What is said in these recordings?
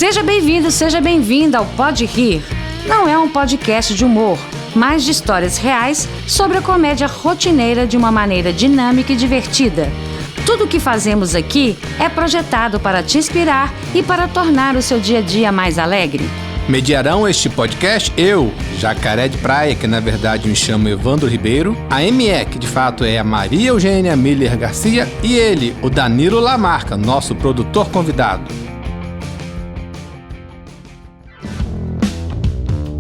Seja bem-vindo, seja bem-vinda ao Pode Rir. Não é um podcast de humor, mas de histórias reais sobre a comédia rotineira de uma maneira dinâmica e divertida. Tudo o que fazemos aqui é projetado para te inspirar e para tornar o seu dia a dia mais alegre. Mediarão este podcast eu, Jacaré de Praia, que na verdade me chamo Evandro Ribeiro, a ME, que de fato é a Maria Eugênia Miller Garcia, e ele, o Danilo Lamarca, nosso produtor convidado.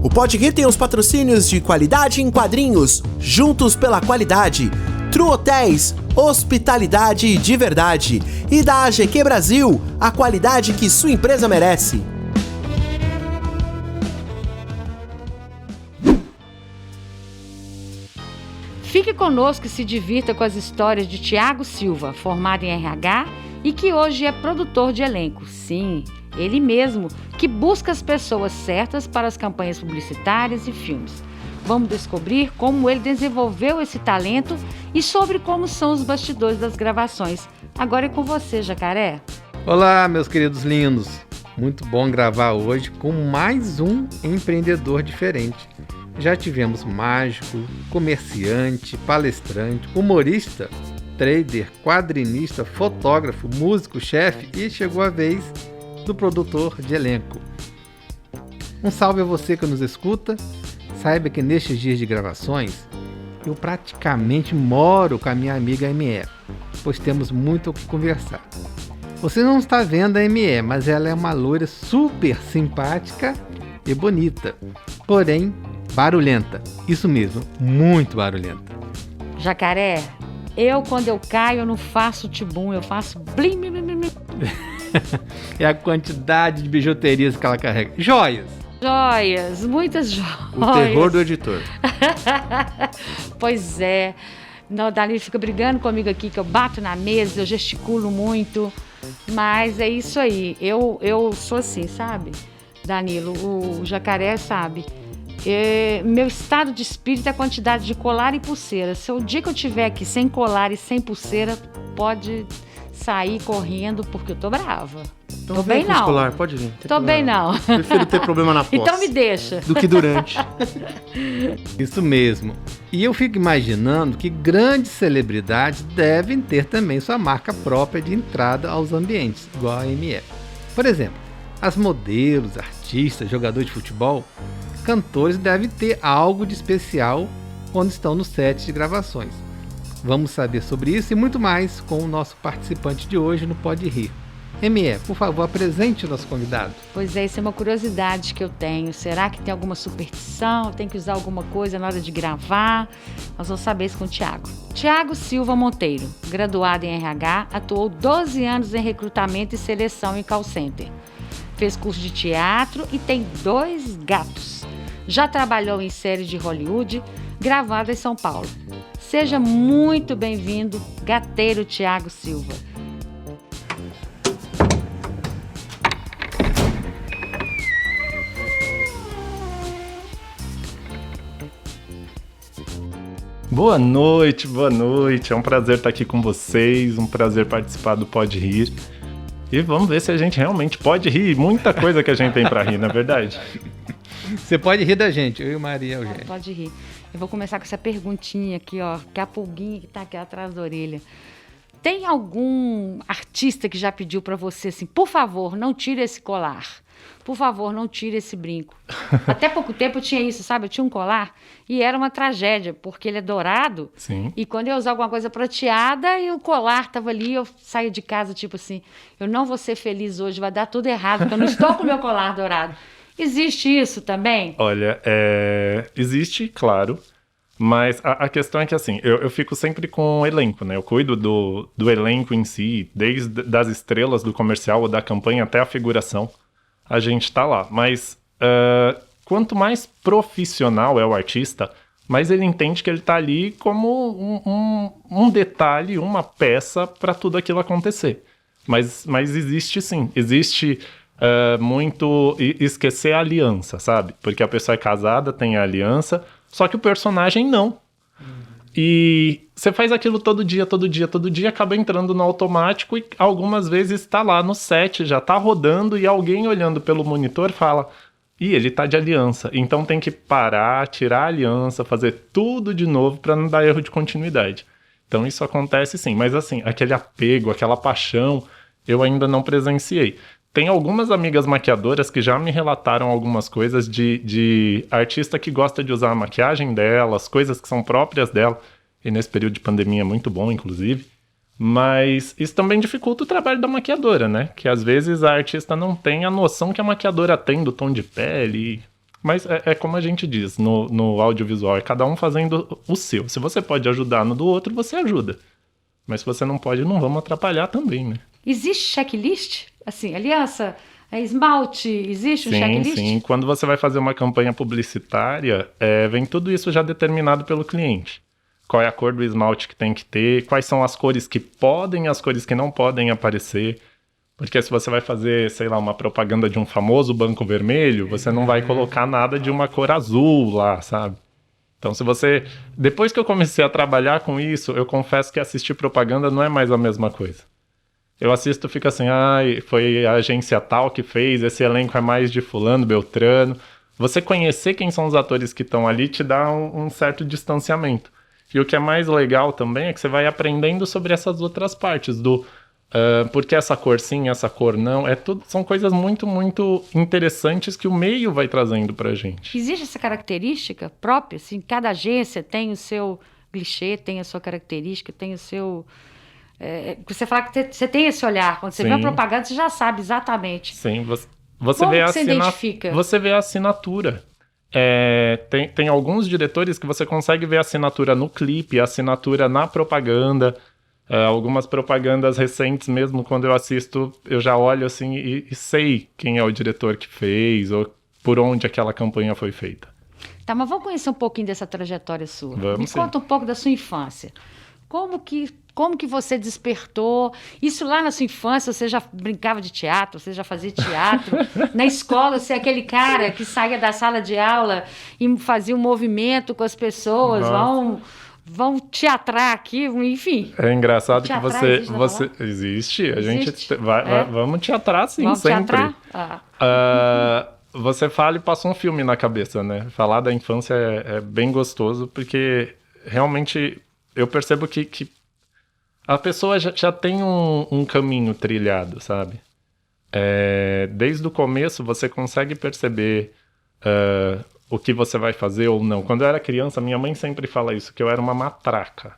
O Pode Rir tem os patrocínios de Qualidade em Quadrinhos, Juntos pela Qualidade, True Hotéis, Hospitalidade de Verdade e da AGQ Brasil, a qualidade que sua empresa merece. Fique conosco e se divirta com as histórias de Thiago Silva, formado em RH e que hoje é produtor de elenco. Sim, ele mesmo, que busca as pessoas certas para as campanhas publicitárias e filmes. Vamos descobrir como ele desenvolveu esse talento e sobre como são os bastidores das gravações. Agora é com você, Jacaré. Olá, meus queridos lindos. Muito bom gravar hoje com mais um empreendedor diferente. Já tivemos mágico, comerciante, palestrante, humorista, trader, quadrinista, fotógrafo, músico, chefe e chegou a vez do produtor de elenco. Um salve a você que nos escuta. Saiba que nestes dias de gravações, eu praticamente moro com a minha amiga ME, pois temos muito o que conversar. Você não está vendo a ME, mas ela é uma loira super simpática e bonita, porém barulhenta. Isso mesmo, muito barulhenta. Jacaré, quando eu caio, eu não faço tibum, eu faço blim, blim, blim, blim. É a quantidade de bijuterias que ela carrega. Joias! Joias, muitas joias. O terror do editor. Pois é. Não, o Danilo fica brigando comigo aqui, que eu bato na mesa, eu gesticulo muito. Mas é isso aí. Eu sou assim, sabe? Danilo, o Jacaré sabe. Meu estado de espírito é a quantidade de colar e pulseira. Se o dia que eu estiver aqui sem colar e sem pulseira, pode sair correndo, porque eu tô brava. Então tô bem não. Colar, pode vir. Tô bem não. Prefiro ter problema na posse. Então me deixa. Do que durante. Isso mesmo. E eu fico imaginando que grandes celebridades devem ter também sua marca própria de entrada aos ambientes, igual a ME. Por exemplo, as modelos, artistas, jogadores de futebol, cantores devem ter algo de especial quando estão no set de gravações. Vamos saber sobre isso e muito mais com o nosso participante de hoje no Pode Rir. ME, por favor, apresente o nosso convidado. Pois é, isso é uma curiosidade que eu tenho. Será que tem alguma superstição? Tem que usar alguma coisa na hora de gravar? Nós vamos saber isso com o Thiago. Thiago Silva Monteiro, graduado em RH, atuou 12 anos em recrutamento e seleção em call center. Fez curso de teatro e tem 2 gatos. Já trabalhou em séries de Hollywood, gravada em São Paulo. Seja muito bem-vindo, gateiro Thiago Silva. Boa noite, boa noite. É um prazer estar aqui com vocês, um prazer participar do Pode Rir. E vamos ver se a gente realmente pode rir. Muita coisa que a gente tem para rir, não é verdade? Você pode rir da gente, eu e Maria Eugênia. Pode rir. Eu vou começar com essa perguntinha aqui, ó, que é a pulguinha que tá aqui atrás da orelha. Tem algum artista que já pediu para você assim, por favor, não tire esse colar? Por favor, não tire esse brinco. Até pouco tempo eu tinha isso, sabe? Eu tinha um colar e era uma tragédia, porque ele é dourado. Sim. E quando eu ia usar alguma coisa prateada e o colar tava ali, eu saía de casa tipo assim, eu não vou ser feliz hoje, vai dar tudo errado, porque eu não estou com o meu colar dourado. Existe isso também? Olha, existe, claro, mas a questão é que assim, eu fico sempre com o elenco, né? Eu cuido do elenco em si, desde das estrelas do comercial ou da campanha até a figuração, a gente tá lá. Mas quanto mais profissional é o artista, mais ele entende que ele tá ali como um detalhe, uma peça para tudo aquilo acontecer. Mas existe sim, existe... muito esquecer a aliança, sabe? Porque a pessoa é casada, tem a aliança, só que o personagem não. E você faz aquilo todo dia, acaba entrando no automático e algumas vezes está lá no set, já está rodando e alguém olhando pelo monitor fala: ih, ele tá de aliança. Então tem que parar, tirar a aliança, fazer tudo de novo para não dar erro de continuidade. Então isso acontece sim, mas assim, aquele apego, aquela paixão, eu ainda não presenciei. Tem algumas amigas maquiadoras que já me relataram algumas coisas de artista que gosta de usar a maquiagem dela, as coisas que são próprias dela, e nesse período de pandemia é muito bom, inclusive. Mas isso também dificulta o trabalho da maquiadora, né? Que às vezes a artista não tem a noção que a maquiadora tem do tom de pele. Mas é como a gente diz no audiovisual, é cada um fazendo o seu. Se você pode ajudar no do outro, você ajuda. Mas se você não pode, não vamos atrapalhar também, né? Existe checklist? Assim, aliança, esmalte, existe um checklist? Sim. Quando você vai fazer uma campanha publicitária, vem tudo isso já determinado pelo cliente. Qual é a cor do esmalte que tem que ter, quais são as cores que podem e as cores que não podem aparecer. Porque se você vai fazer, sei lá, uma propaganda de um famoso banco vermelho, você não vai colocar nada de uma cor azul lá, sabe? Então, se você... Depois que eu comecei a trabalhar com isso, eu confesso que assistir propaganda não é mais a mesma coisa. Eu assisto e fico assim, foi a agência tal que fez, esse elenco é mais de fulano, beltrano. Você conhecer quem são os atores que estão ali te dá um certo distanciamento. E o que é mais legal também é que você vai aprendendo sobre essas outras partes do... por que essa cor sim, essa cor não. São coisas muito, muito interessantes que o meio vai trazendo pra gente. Existe essa característica própria? Assim, cada agência tem o seu clichê, tem a sua característica, tem o seu... você fala que você tem esse olhar. Quando você vê a propaganda, você já sabe exatamente. Sim, você Como vê você identifica? Você vê a assinatura. Tem alguns diretores que você consegue ver a assinatura no clipe, a assinatura na propaganda. Algumas propagandas recentes mesmo, quando eu assisto, eu já olho assim e sei quem é o diretor que fez ou por onde aquela campanha foi feita. Tá, mas vamos conhecer um pouquinho dessa trajetória sua. Vamos, sim. Conta um pouco da sua infância. Como que você despertou? Isso lá na sua infância, você já brincava de teatro, você já fazia teatro? Na escola, você é aquele cara que saía da sala de aula e fazia um movimento com as pessoas, vão teatrar aqui, enfim. É engraçado que você... Existe, a Existe? gente vamos teatrar sim, vamos sempre. Teatrar? Você fala e passa um filme na cabeça, né? Falar da infância é bem gostoso, porque realmente eu percebo que a pessoa já tem um caminho trilhado, sabe? Desde o começo você consegue perceber o que você vai fazer ou não. Quando eu era criança, minha mãe sempre fala isso, que eu era uma matraca.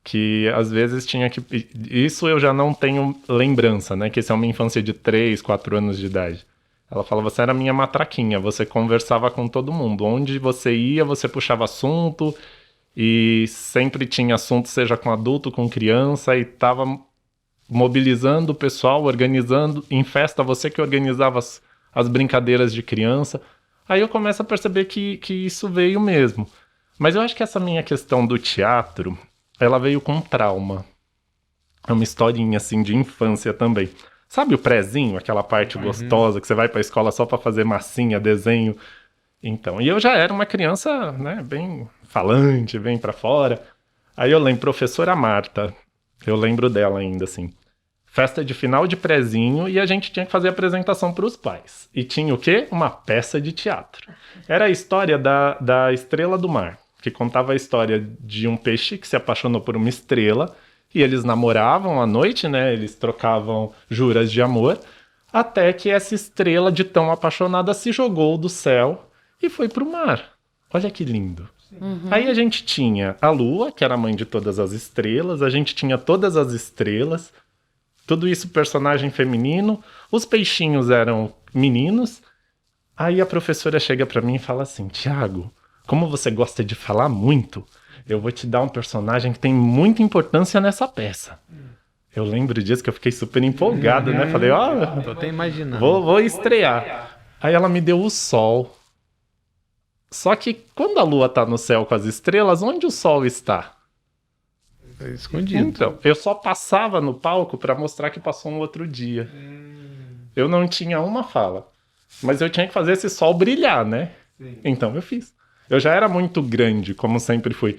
Que às vezes tinha que... Isso eu já não tenho lembrança, né? Que isso é uma infância de 3, 4 anos de idade. Ela fala, você era minha matraquinha, você conversava com todo mundo. Onde você ia, você puxava assunto... E sempre tinha assunto, seja com adulto, com criança, e tava mobilizando o pessoal, organizando. Em festa, você que organizava as brincadeiras de criança. Aí eu começo a perceber que isso veio mesmo. Mas eu acho que essa minha questão do teatro, ela veio com trauma. É uma historinha, assim, de infância também. Sabe o prézinho, aquela parte gostosa, que você vai pra escola só pra fazer massinha, desenho? Então, e eu já era uma criança, né, bem falante, bem pra fora. Aí eu lembro, professora Marta, eu lembro dela ainda, assim. Festa de final de prézinho e a gente tinha que fazer apresentação pros pais. E tinha o quê? Uma peça de teatro. Era a história da Estrela do Mar, que contava a história de um peixe que se apaixonou por uma estrela e eles namoravam à noite, né, eles trocavam juras de amor, até que essa estrela de tão apaixonada se jogou do céu e foi pro mar. Olha que lindo. Uhum. Aí a gente tinha a lua, que era a mãe de todas as estrelas, a gente tinha todas as estrelas, tudo isso personagem feminino, os peixinhos eram meninos. Aí a professora chega pra mim e fala assim, Thiago, como você gosta de falar muito, eu vou te dar um personagem que tem muita importância nessa peça. Eu lembro disso que eu fiquei super empolgado, né? Falei, tô até imaginando. Vou estrear. Aí ela me deu o sol. Só que quando a lua tá no céu com as estrelas, onde o sol está? Escondido. Então, eu só passava no palco pra mostrar que passou um outro dia. Eu não tinha uma fala. Mas eu tinha que fazer esse sol brilhar, né? Sim. Então eu fiz. Eu já era muito grande, como sempre fui.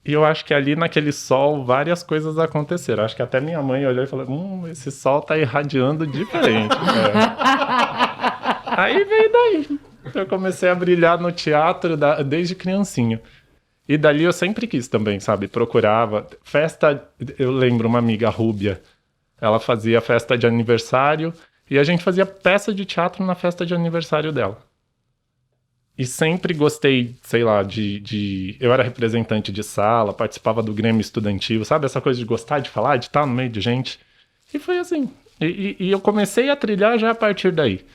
E eu acho que ali naquele sol várias coisas aconteceram. Acho que até minha mãe olhou e falou, esse sol tá irradiando diferente. Aí veio daí. Eu comecei a brilhar no teatro desde criancinha. E dali eu sempre quis também, sabe? Procurava. Festa, eu lembro uma amiga, a Rúbia, ela fazia festa de aniversário e a gente fazia peça de teatro na festa de aniversário dela. E sempre gostei, sei lá, eu era representante de sala, participava do Grêmio Estudantil, sabe? Essa coisa de gostar de falar, de estar no meio de gente. E foi assim. E eu comecei a trilhar já a partir daí.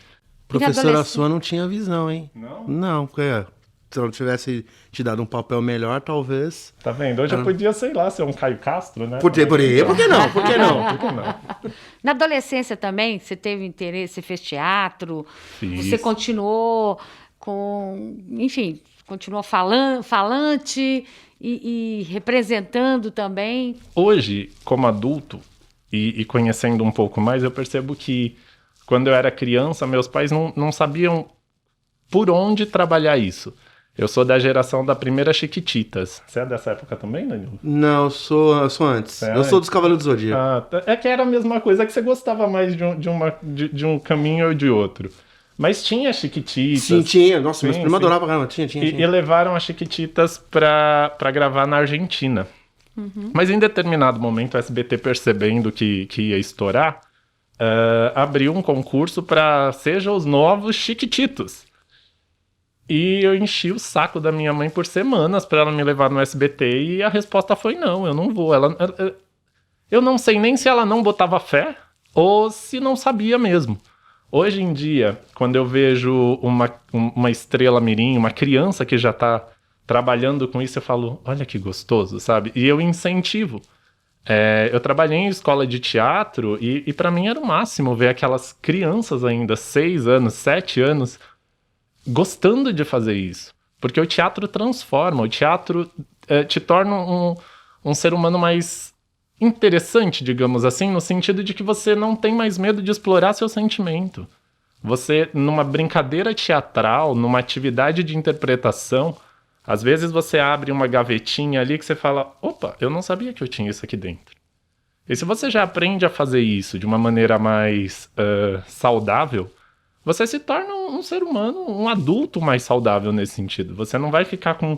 Professora sua não tinha visão, hein? Não? Não, porque se ela tivesse te dado um papel melhor, talvez... Tá vendo? Hoje eu podia, sei lá, ser um Caio Castro, né? Por que não? Por que não? Por que não? Na adolescência também, você teve interesse, você fez teatro, Fiz. você continuou continuou falante e representando também. Hoje, como adulto e conhecendo um pouco mais, eu percebo que quando eu era criança, meus pais não sabiam por onde trabalhar isso. Eu sou da geração da primeira Chiquititas. Você é dessa época também, Danilo? Não, eu sou antes. Eu sou dos Cavaleiros do Zodíaco. É que era a mesma coisa, é que você gostava mais de um caminho ou de outro. Mas tinha Chiquititas. Sim, tinha. Nossa, meus primos adoravam, caramba. Tinha. E levaram as Chiquititas pra gravar na Argentina. Uhum. Mas em determinado momento, o SBT, percebendo que ia estourar, abriu um concurso para Seja os Novos Chiquititos. E eu enchi o saco da minha mãe por semanas para ela me levar no SBT e a resposta foi não, eu não vou. Eu não sei nem se ela não botava fé ou se não sabia mesmo. Hoje em dia, quando eu vejo uma estrela mirim, uma criança que já tá trabalhando com isso, eu falo, olha que gostoso, sabe? E eu incentivo. Eu trabalhei em escola de teatro e para mim era o máximo ver aquelas crianças ainda, 6 anos, 7 anos, gostando de fazer isso. Porque o teatro transforma, o teatro te torna um ser humano mais interessante, digamos assim, no sentido de que você não tem mais medo de explorar seu sentimento. Você, numa brincadeira teatral, numa atividade de interpretação, às vezes você abre uma gavetinha ali que você fala, opa, eu não sabia que eu tinha isso aqui dentro. E se você já aprende a fazer isso de uma maneira mais saudável, você se torna um ser humano, um adulto mais saudável nesse sentido. Você não vai ficar com,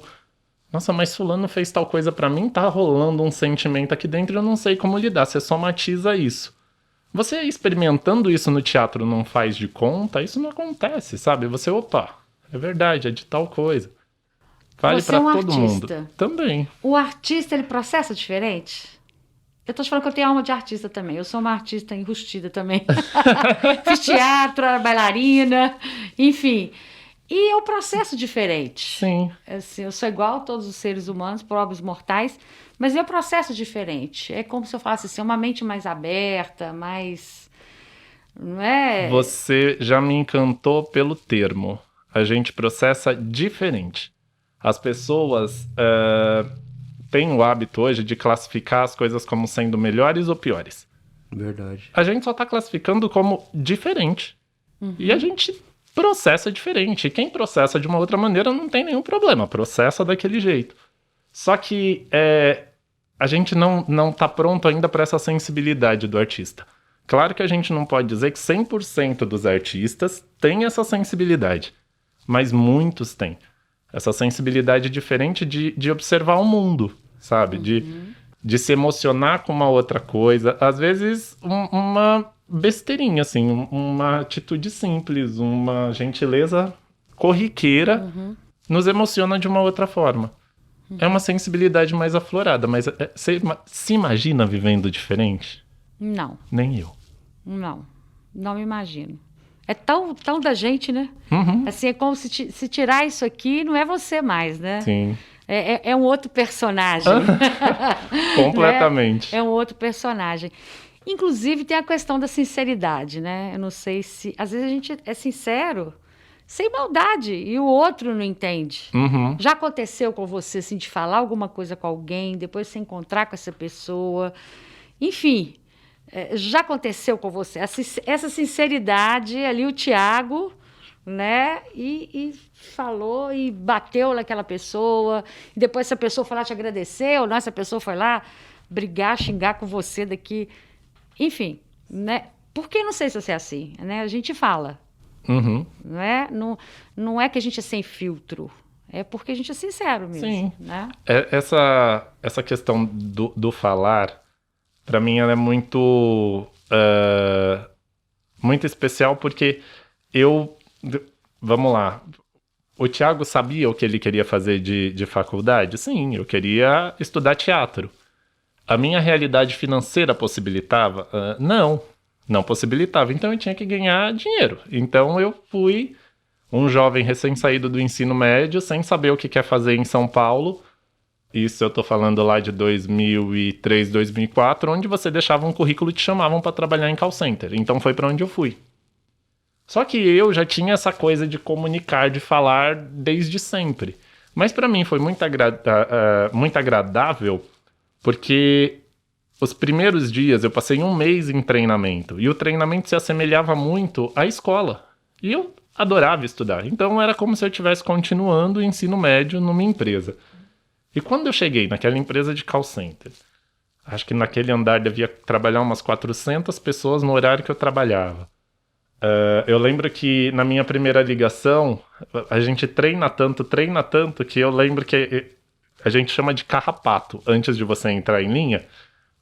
nossa, mas fulano fez tal coisa pra mim, tá rolando um sentimento aqui dentro e eu não sei como lidar. Você somatiza isso. Você experimentando isso no teatro não faz de conta, isso não acontece, sabe? Você, opa, é verdade, é de tal coisa. Vale pra todo mundo. Também. O artista, ele processa diferente? Eu tô te falando que eu tenho alma de artista também. Eu sou uma artista enrustida também. Fiz teatro, era bailarina, enfim. E é um processo diferente. Sim. Assim, eu sou igual a todos os seres humanos, pobres mortais, mas é um processo diferente. É como se eu falasse assim, uma mente mais aberta, mais... Não é? Você já me encantou pelo termo. A gente processa diferente. As pessoas têm o hábito hoje de classificar as coisas como sendo melhores ou piores. Verdade. A gente só tá classificando como diferente. Uhum. E a gente processa diferente. E quem processa de uma outra maneira não tem nenhum problema. Processa daquele jeito. Só que a gente não tá pronto ainda para essa sensibilidade do artista. Claro que a gente não pode dizer que 100% dos artistas têm essa sensibilidade. Mas muitos têm. Essa sensibilidade diferente de observar o mundo, sabe? Uhum. De se emocionar com uma outra coisa. Às vezes, uma besteirinha, assim. Uma atitude simples, uma gentileza corriqueira nos emociona de uma outra forma. É uma sensibilidade mais aflorada, mas você se imagina vivendo diferente? Não. Nem eu. Não me imagino. É tão da gente, né? Uhum. Assim, é como se tirar isso aqui, não é você mais, né? Sim. É um outro personagem. Completamente. Né? É um outro personagem. Inclusive, tem a questão da sinceridade, né? Eu não sei se... Às vezes a gente é sincero sem maldade e o outro não entende. Uhum. Já aconteceu com você, assim, de falar alguma coisa com alguém, depois você encontrar com essa pessoa... Enfim... já aconteceu com você? Essa sinceridade ali, o Thiago, né? E falou e bateu naquela pessoa. E depois essa pessoa foi lá te agradecer, ou não, essa pessoa foi lá brigar, xingar com você daqui. Enfim, né? Porque não sei se você é assim, né? A gente fala, Uhum. não é? Não é que a gente é sem filtro, é porque a gente é sincero mesmo, Sim. né? Essa questão do falar, pra mim, ela é muito, muito especial, porque vamos lá, o Thiago sabia o que ele queria fazer de faculdade? Sim, eu queria estudar teatro. A minha realidade financeira possibilitava? Não possibilitava. Então eu tinha que ganhar dinheiro. Então eu fui um jovem recém-saído do ensino médio, sem saber o que quer fazer em São Paulo. Isso eu tô falando lá de 2003, 2004, onde você deixava um currículo e te chamavam para trabalhar em call center. Então foi para onde eu fui. Só que eu já tinha essa coisa de comunicar, de falar desde sempre. Mas para mim foi muito agradável, porque os primeiros dias eu passei um mês em treinamento. E o treinamento se assemelhava muito à escola. E eu adorava estudar. Então era como se eu estivesse continuando o ensino médio numa empresa. E quando eu cheguei naquela empresa de call center, acho que naquele andar devia trabalhar umas 400 pessoas no horário que eu trabalhava. Eu lembro que na minha primeira ligação, a gente treina tanto, que eu lembro que a gente chama de carrapato. Antes de você entrar em linha,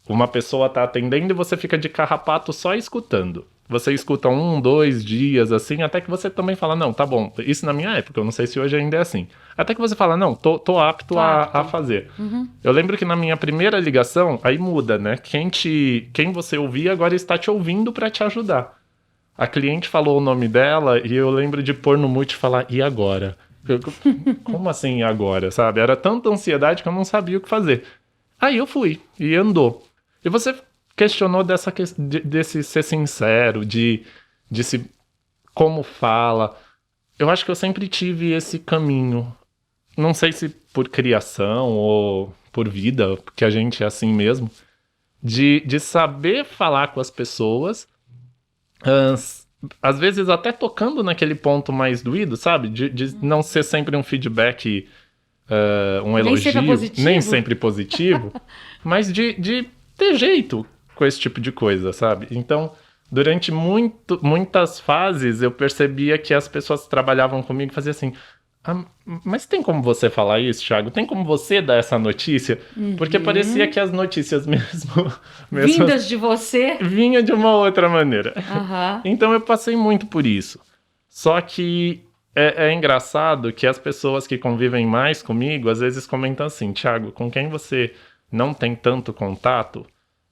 uma pessoa tá atendendo e você fica de carrapato só escutando. Você escuta 1, 2 dias, assim, até que você também fala, não, tá bom. Isso na minha época, eu não sei se hoje ainda é assim. Até que você fala, não, tô apto a fazer. Uhum. Eu lembro que na minha primeira ligação, aí muda, né? Quem você ouvia agora está te ouvindo para te ajudar. A cliente falou o nome dela e eu lembro de pôr no mute e falar, e agora? Como assim, e agora, sabe? Era tanta ansiedade que eu não sabia o que fazer. Aí eu fui, e andou. E você questionou desse ser sincero, de se como fala. Eu acho que eu sempre tive esse caminho. Não sei se por criação ou por vida, porque a gente é assim mesmo. De saber falar com as pessoas, às vezes até tocando naquele ponto mais doído, sabe? De não ser sempre um feedback, um elogio, nem sempre positivo, mas de ter jeito com esse tipo de coisa, sabe? Então, durante muitas fases, eu percebia que as pessoas que trabalhavam comigo faziam assim, mas tem como você falar isso, Thiago? Tem como você dar essa notícia? Uhum. Porque parecia que as notícias mesmo vindas de você vinha de uma outra maneira. Uhum. Então eu passei muito por isso. Só que é engraçado que as pessoas que convivem mais comigo, às vezes comentam assim, Thiago, com quem você não tem tanto contato,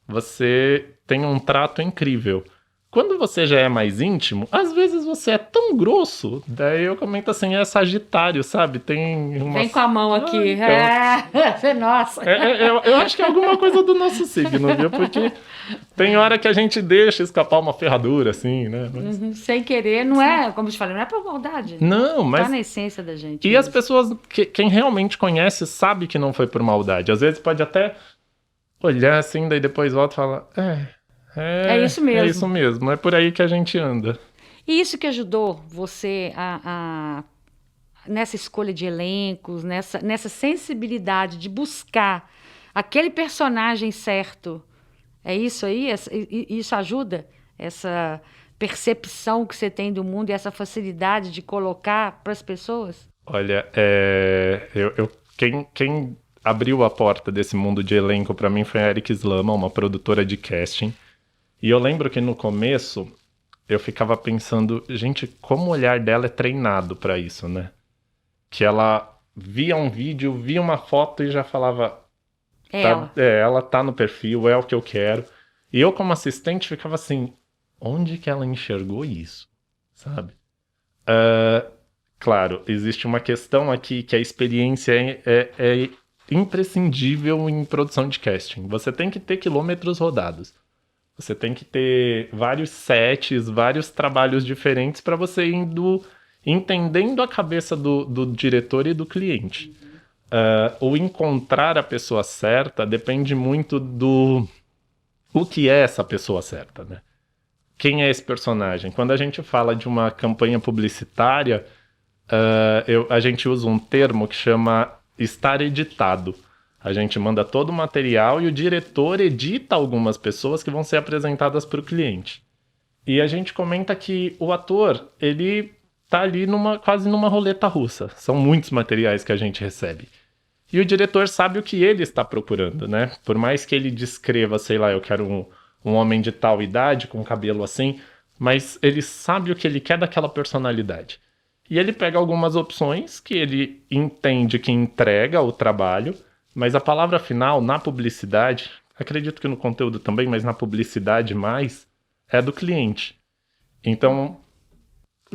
você tem um trato incrível. Quando você já é mais íntimo, às vezes você é tão grosso. Daí eu comento assim, é Sagitário, sabe? Tem uma... Vem com a mão aqui. Então... Nossa. Eu acho que é alguma coisa do nosso signo, viu? Porque tem hora que a gente deixa escapar uma ferradura, assim, né? Mas... sem querer, não é, como eu te falei, não é por maldade. Não, mas... Tá na essência da gente. E mesmo. As pessoas, quem realmente conhece, sabe que não foi por maldade. Às vezes pode até olhar assim, daí depois volta e fala... É isso mesmo. É isso mesmo, é por aí que a gente anda. E isso que ajudou você nessa escolha de elencos, nessa sensibilidade de buscar aquele personagem certo. É isso aí? Isso ajuda? Essa percepção que você tem do mundo e essa facilidade de colocar para as pessoas? Olha, quem abriu a porta desse mundo de elenco para mim foi a Eric Slama, uma produtora de casting. E eu lembro que no começo eu ficava pensando, gente, como o olhar dela é treinado pra isso, né? Que ela via um vídeo, via uma foto e já falava, ela tá no perfil, é o que eu quero. E eu como assistente ficava assim, onde que ela enxergou isso, sabe? Claro, existe uma questão aqui que a experiência é imprescindível em produção de casting. Você tem que ter quilômetros rodados. Você tem que ter vários sets, vários trabalhos diferentes para você entendendo a cabeça do diretor e do cliente. O encontrar a pessoa certa depende muito o que é essa pessoa certa, né? quem é esse personagem? Quando a gente fala de uma campanha publicitária, a gente usa um termo que chama estar editado. A gente manda todo o material e o diretor edita algumas pessoas que vão ser apresentadas para o cliente. E a gente comenta que o ator, ele tá ali quase numa roleta russa. São muitos materiais que a gente recebe. E o diretor sabe o que ele está procurando, né? Por mais que ele descreva, sei lá, eu quero um homem de tal idade, com cabelo assim, mas ele sabe o que ele quer daquela personalidade. E ele pega algumas opções que ele entende que entrega o trabalho, mas a palavra final, na publicidade, acredito que no conteúdo também, mas na publicidade mais, é do cliente. Então,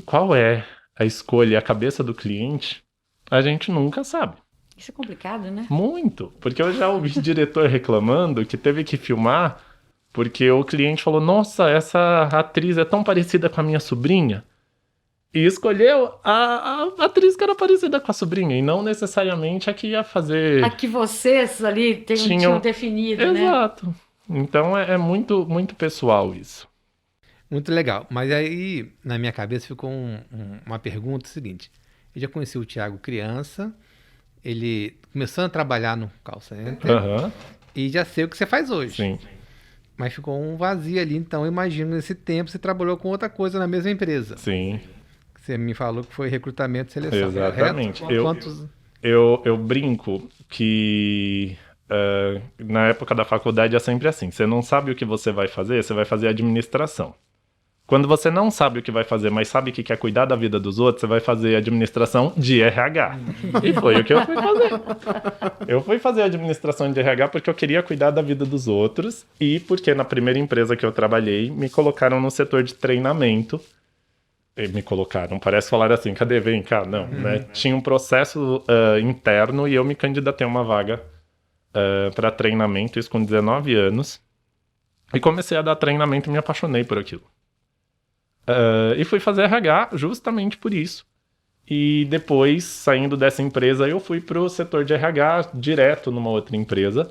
qual é a escolha, a cabeça do cliente? A gente nunca sabe. Isso é complicado, né? Muito, porque eu já ouvi diretor reclamando que teve que filmar porque o cliente falou, nossa, essa atriz é tão parecida com a minha sobrinha. E escolheu a atriz que era parecida com a sobrinha, e não necessariamente a que ia fazer... A que vocês ali tinham definido, né? Exato. Então é muito, muito pessoal isso. Muito legal. Mas aí, na minha cabeça, ficou uma pergunta seguinte. Eu já conheci o Thiago criança, ele começando a trabalhar no call center, e já sei o que você faz hoje. Sim. Mas ficou um vazio ali, então eu imagino nesse tempo você trabalhou com outra coisa na mesma empresa. Sim. Você me falou que foi recrutamento e seleção. Exatamente. Quantos... Eu brinco que na época da faculdade é sempre assim. Você não sabe o que você vai fazer administração. Quando você não sabe o que vai fazer, mas sabe que quer cuidar da vida dos outros, você vai fazer administração de RH. E foi o que eu fui fazer. Eu fui fazer administração de RH porque eu queria cuidar da vida dos outros e porque na primeira empresa que eu trabalhei, me colocaram no setor de treinamento. Me colocaram, parece falar assim, cadê, vem cá? Não, né? Tinha um processo interno e eu me candidatei a uma vaga para treinamento, isso com 19 anos. E comecei a dar treinamento e me apaixonei por aquilo. E fui fazer RH justamente por isso. E depois, saindo dessa empresa, eu fui pro setor de RH direto numa outra empresa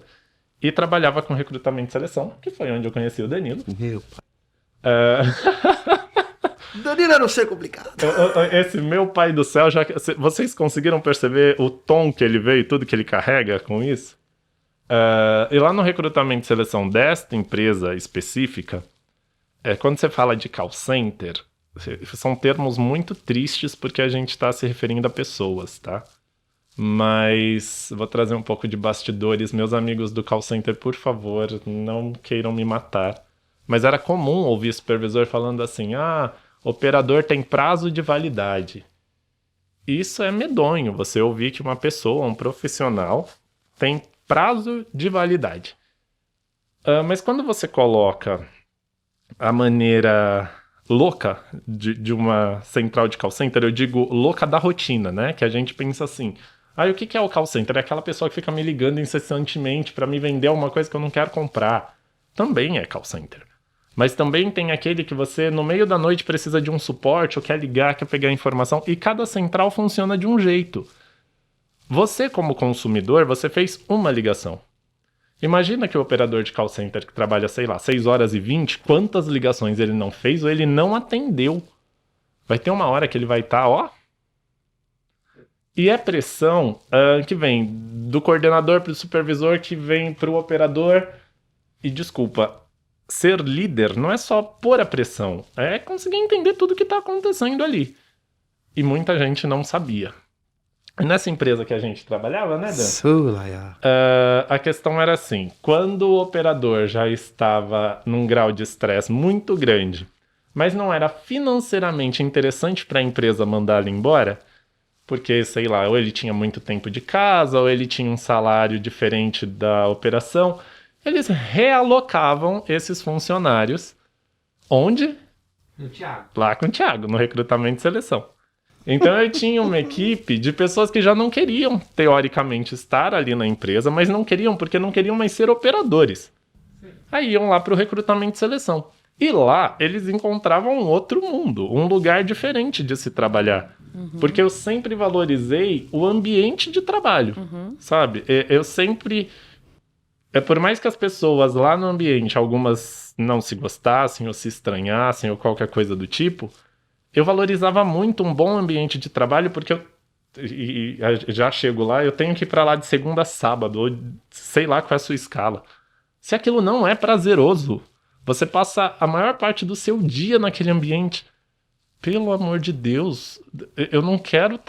e trabalhava com recrutamento e seleção, que foi onde eu conheci o Danilo. Meu pai. Danilo era um ser complicado. Esse meu pai do céu, vocês conseguiram perceber o tom que ele veio e tudo que ele carrega com isso? E lá no recrutamento e seleção desta empresa específica, quando você fala de call center, são termos muito tristes porque a gente está se referindo a pessoas, tá? Mas vou trazer um pouco de bastidores. Meus amigos do call center, por favor, não queiram me matar. Mas era comum ouvir supervisor falando assim, operador tem prazo de validade. Isso é medonho, você ouvir que uma pessoa, um profissional, tem prazo de validade. Mas quando você coloca a maneira louca de uma central de call center, eu digo louca da rotina, né? Que a gente pensa assim, o que é o call center? É aquela pessoa que fica me ligando incessantemente para me vender uma coisa que eu não quero comprar. Também é call center. Mas também tem aquele que você, no meio da noite, precisa de um suporte, ou quer ligar, quer pegar informação, e cada central funciona de um jeito. Você, como consumidor, você fez uma ligação. Imagina que o operador de call center que trabalha, sei lá, 6h20, quantas ligações ele não fez ou ele não atendeu. Vai ter uma hora que ele vai estar, E é pressão que vem do coordenador para o supervisor, que vem para o operador. E desculpa, ser líder não é só pôr a pressão, é conseguir entender tudo que está acontecendo ali. E muita gente não sabia. Nessa empresa que a gente trabalhava, né, Dan? A questão era assim, quando o operador já estava num grau de estresse muito grande, mas não era financeiramente interessante para a empresa mandar ele embora, porque, sei lá, ou ele tinha muito tempo de casa, ou ele tinha um salário diferente da operação, eles realocavam esses funcionários. Onde? No Thiago. Lá com o Thiago, no recrutamento e seleção. Então eu tinha uma equipe de pessoas que já não queriam, teoricamente, estar ali na empresa, mas não queriam porque não queriam mais ser operadores. Aí iam lá para o recrutamento e seleção. E lá eles encontravam um outro mundo, um lugar diferente de se trabalhar. Porque eu sempre valorizei o ambiente de trabalho, sabe? Eu sempre por mais que as pessoas lá no ambiente, algumas não se gostassem ou se estranhassem ou qualquer coisa do tipo, eu valorizava muito um bom ambiente de trabalho, porque já chego lá, eu tenho que ir pra lá de segunda a sábado, ou sei lá qual é a sua escala. Se aquilo não é prazeroso, você passa a maior parte do seu dia naquele ambiente. Pelo amor de Deus, eu não quero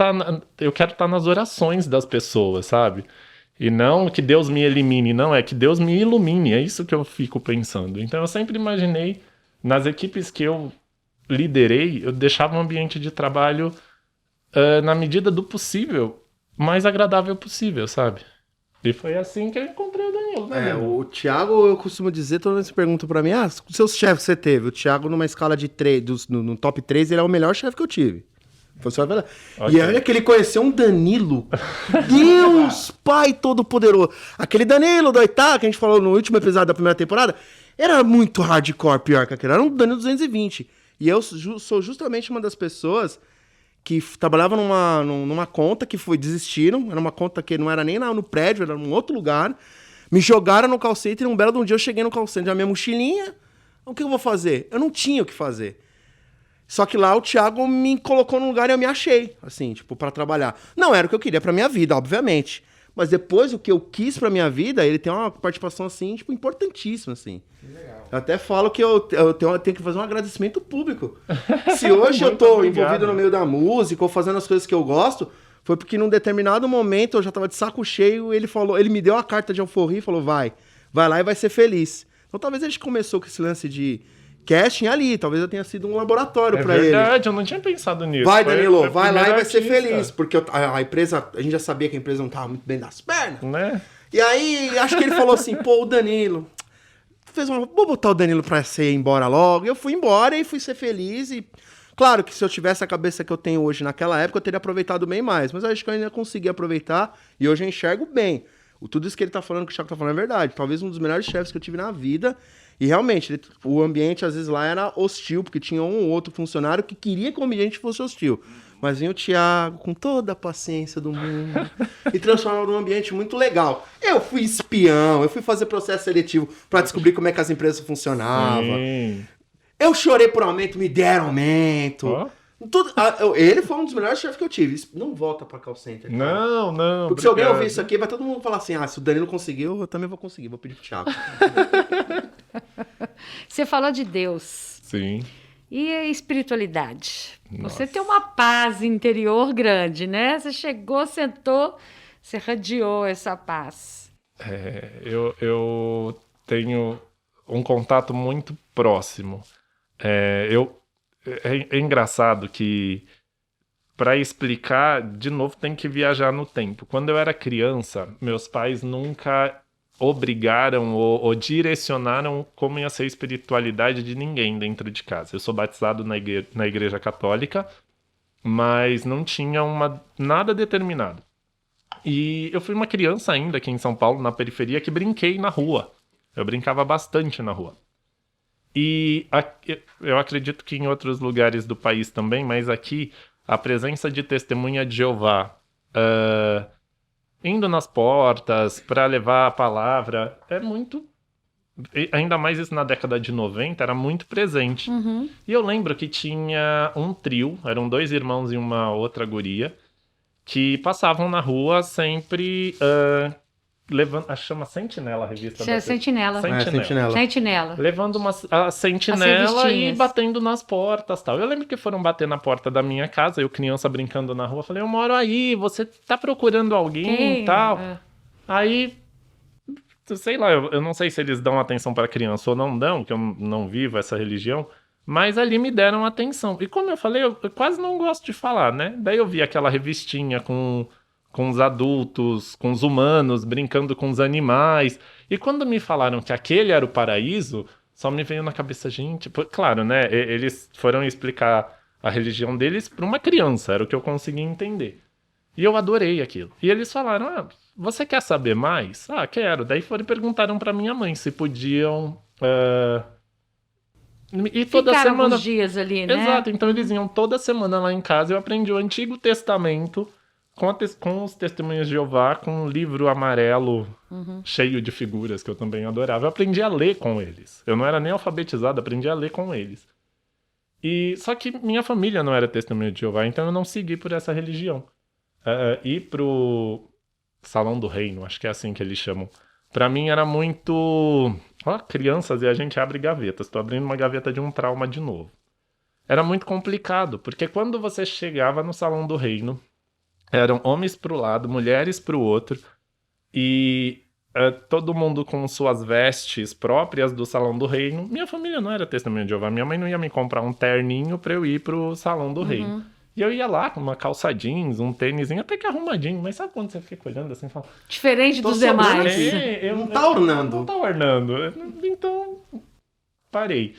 eu quero estar nas orações das pessoas, sabe? E não que Deus me elimine, não, é que Deus me ilumine, é isso que eu fico pensando. Então eu sempre imaginei, nas equipes que eu liderei, eu deixava um ambiente de trabalho, na medida do possível, mais agradável possível, sabe? E foi assim que eu encontrei o Danilo, né? O Thiago, eu costumo dizer, toda vez que perguntam pra mim, os seus chefes que você teve, o Thiago numa escala de 3, no top 3, ele é o melhor chefe que eu tive. Foi só verdade. Ok. E olha que ele conheceu um Danilo, Deus, Pai Todo-Poderoso. Aquele Danilo do Oitá, que a gente falou no último episódio da primeira temporada, era muito hardcore, pior que aquele, era um Danilo 220. E eu sou justamente uma das pessoas que trabalhava numa conta que desistiram, era uma conta que não era nem lá no prédio, era num outro lugar, me jogaram no call center e um belo de um dia eu cheguei no call center, a minha mochilinha, o que eu vou fazer? Eu não tinha o que fazer. Só que lá o Thiago me colocou num lugar e eu me achei, assim, tipo, pra trabalhar. Não era o que eu queria pra minha vida, obviamente, mas depois o que eu quis pra minha vida, ele tem uma participação, assim, tipo, importantíssima, assim. Legal. Eu até falo que eu tenho que fazer um agradecimento público. Se hoje eu tô envolvido no meio da música ou fazendo as coisas que eu gosto, foi porque num determinado momento eu já tava de saco cheio, ele me deu a carta de alforria e falou, vai lá e vai ser feliz. Então talvez a gente começou com esse lance de casting ali, talvez eu tenha sido um laboratório pra ele. É verdade, eu não tinha pensado nisso. Vai, Danilo, vai lá e vai ser artista. feliz, porque a empresa, a gente já sabia que a empresa não tava muito bem das pernas. Né? E aí, acho que ele falou assim, pô, o Danilo, vou botar o Danilo pra ser embora logo. E eu fui embora e fui ser feliz. E claro que se eu tivesse a cabeça que eu tenho hoje naquela época, eu teria aproveitado bem mais. Mas eu acho que eu ainda consegui aproveitar e hoje eu enxergo bem. Tudo isso que ele tá falando, que o Thiago tá falando é verdade. Talvez um dos melhores chefes que eu tive na vida. E realmente, o ambiente às vezes lá era hostil, porque tinha um ou outro funcionário que queria que o ambiente fosse hostil. Mas vinha o Thiago com toda a paciência do mundo e transformava num ambiente muito legal. Eu fui espião, eu fui fazer processo seletivo pra descobrir como é que as empresas funcionavam. Sim. Eu chorei por aumento, me deram aumento. Ó. Ele foi um dos melhores chefes que eu tive. Não volta pra call center, cara. Não. Porque se alguém obrigado. ouvir isso aqui, vai todo mundo falar assim, se o Danilo conseguiu, eu também vou conseguir, vou pedir pro Thiago. Você falou de Deus. Sim. E a espiritualidade? Nossa. Você tem uma paz interior grande, né? Você chegou, sentou, você radiou essa paz. Eu tenho um contato muito próximo. É engraçado que, para explicar, de novo, tem que viajar no tempo. Quando eu era criança, meus pais nunca obrigaram ou direcionaram como ia ser a espiritualidade de ninguém dentro de casa. Eu sou batizado na igreja católica, mas não tinha nada determinado. E eu fui uma criança ainda aqui em São Paulo, na periferia, que brinquei na rua. Eu brincava bastante na rua. E eu acredito que em outros lugares do país também, mas aqui a presença de testemunha de Jeová indo nas portas para levar a palavra é muito... Ainda mais isso na década de 90, era muito presente. Uhum. E eu lembro que tinha um trio, eram 2 irmãos e uma outra guria, que passavam na rua sempre... levando, chama Sentinela a revista. Sentinela. Sentinela. Sentinela. Levando a sentinela e revistinhas. batendo nas portas e tal. Eu lembro que foram bater na porta da minha casa, eu criança brincando na rua, falei, eu moro aí, você tá procurando alguém e tal. É. Aí, sei lá, eu não sei se eles dão atenção pra criança ou não dão, que eu não vivo essa religião, mas ali me deram atenção. E como eu falei, eu quase não gosto de falar, né? Daí eu vi aquela revistinha com os adultos, com os humanos, brincando com os animais. E quando me falaram que aquele era o paraíso, só me veio na cabeça, gente... Claro, né? Eles foram explicar a religião deles para uma criança, era o que eu consegui entender. E eu adorei aquilo. E eles falaram, você quer saber mais? Quero. Daí perguntaram para minha mãe se podiam... E toda Ficaram semana... alguns dias ali, né? Exato, então eles iam toda semana lá em casa, eu aprendi o Antigo Testamento com os Testemunhas de Jeová, com um livro amarelo cheio de figuras que eu também adorava. Eu aprendi a ler com eles. Eu não era nem alfabetizado, aprendi a ler com eles. Só que minha família não era Testemunha de Jeová, então eu não segui por essa religião. Ir pro Salão do Reino, acho que é assim que eles chamam. Pra mim era muito... crianças, e a gente abre gavetas. Tô abrindo uma gaveta de um trauma de novo. Era muito complicado, porque quando você chegava no Salão do Reino, eram homens pro lado, mulheres pro outro, e todo mundo com suas vestes próprias do Salão do Reino. Minha família não era Testemunha de Jeová, minha mãe não ia me comprar um terninho pra eu ir pro Salão do Reino. E eu ia lá com uma calça jeans, um tênisinho, até que arrumadinho. Mas sabe quando você fica olhando assim e fala... Diferente dos demais. Não tá ornando. Não tá ornando. Então, parei.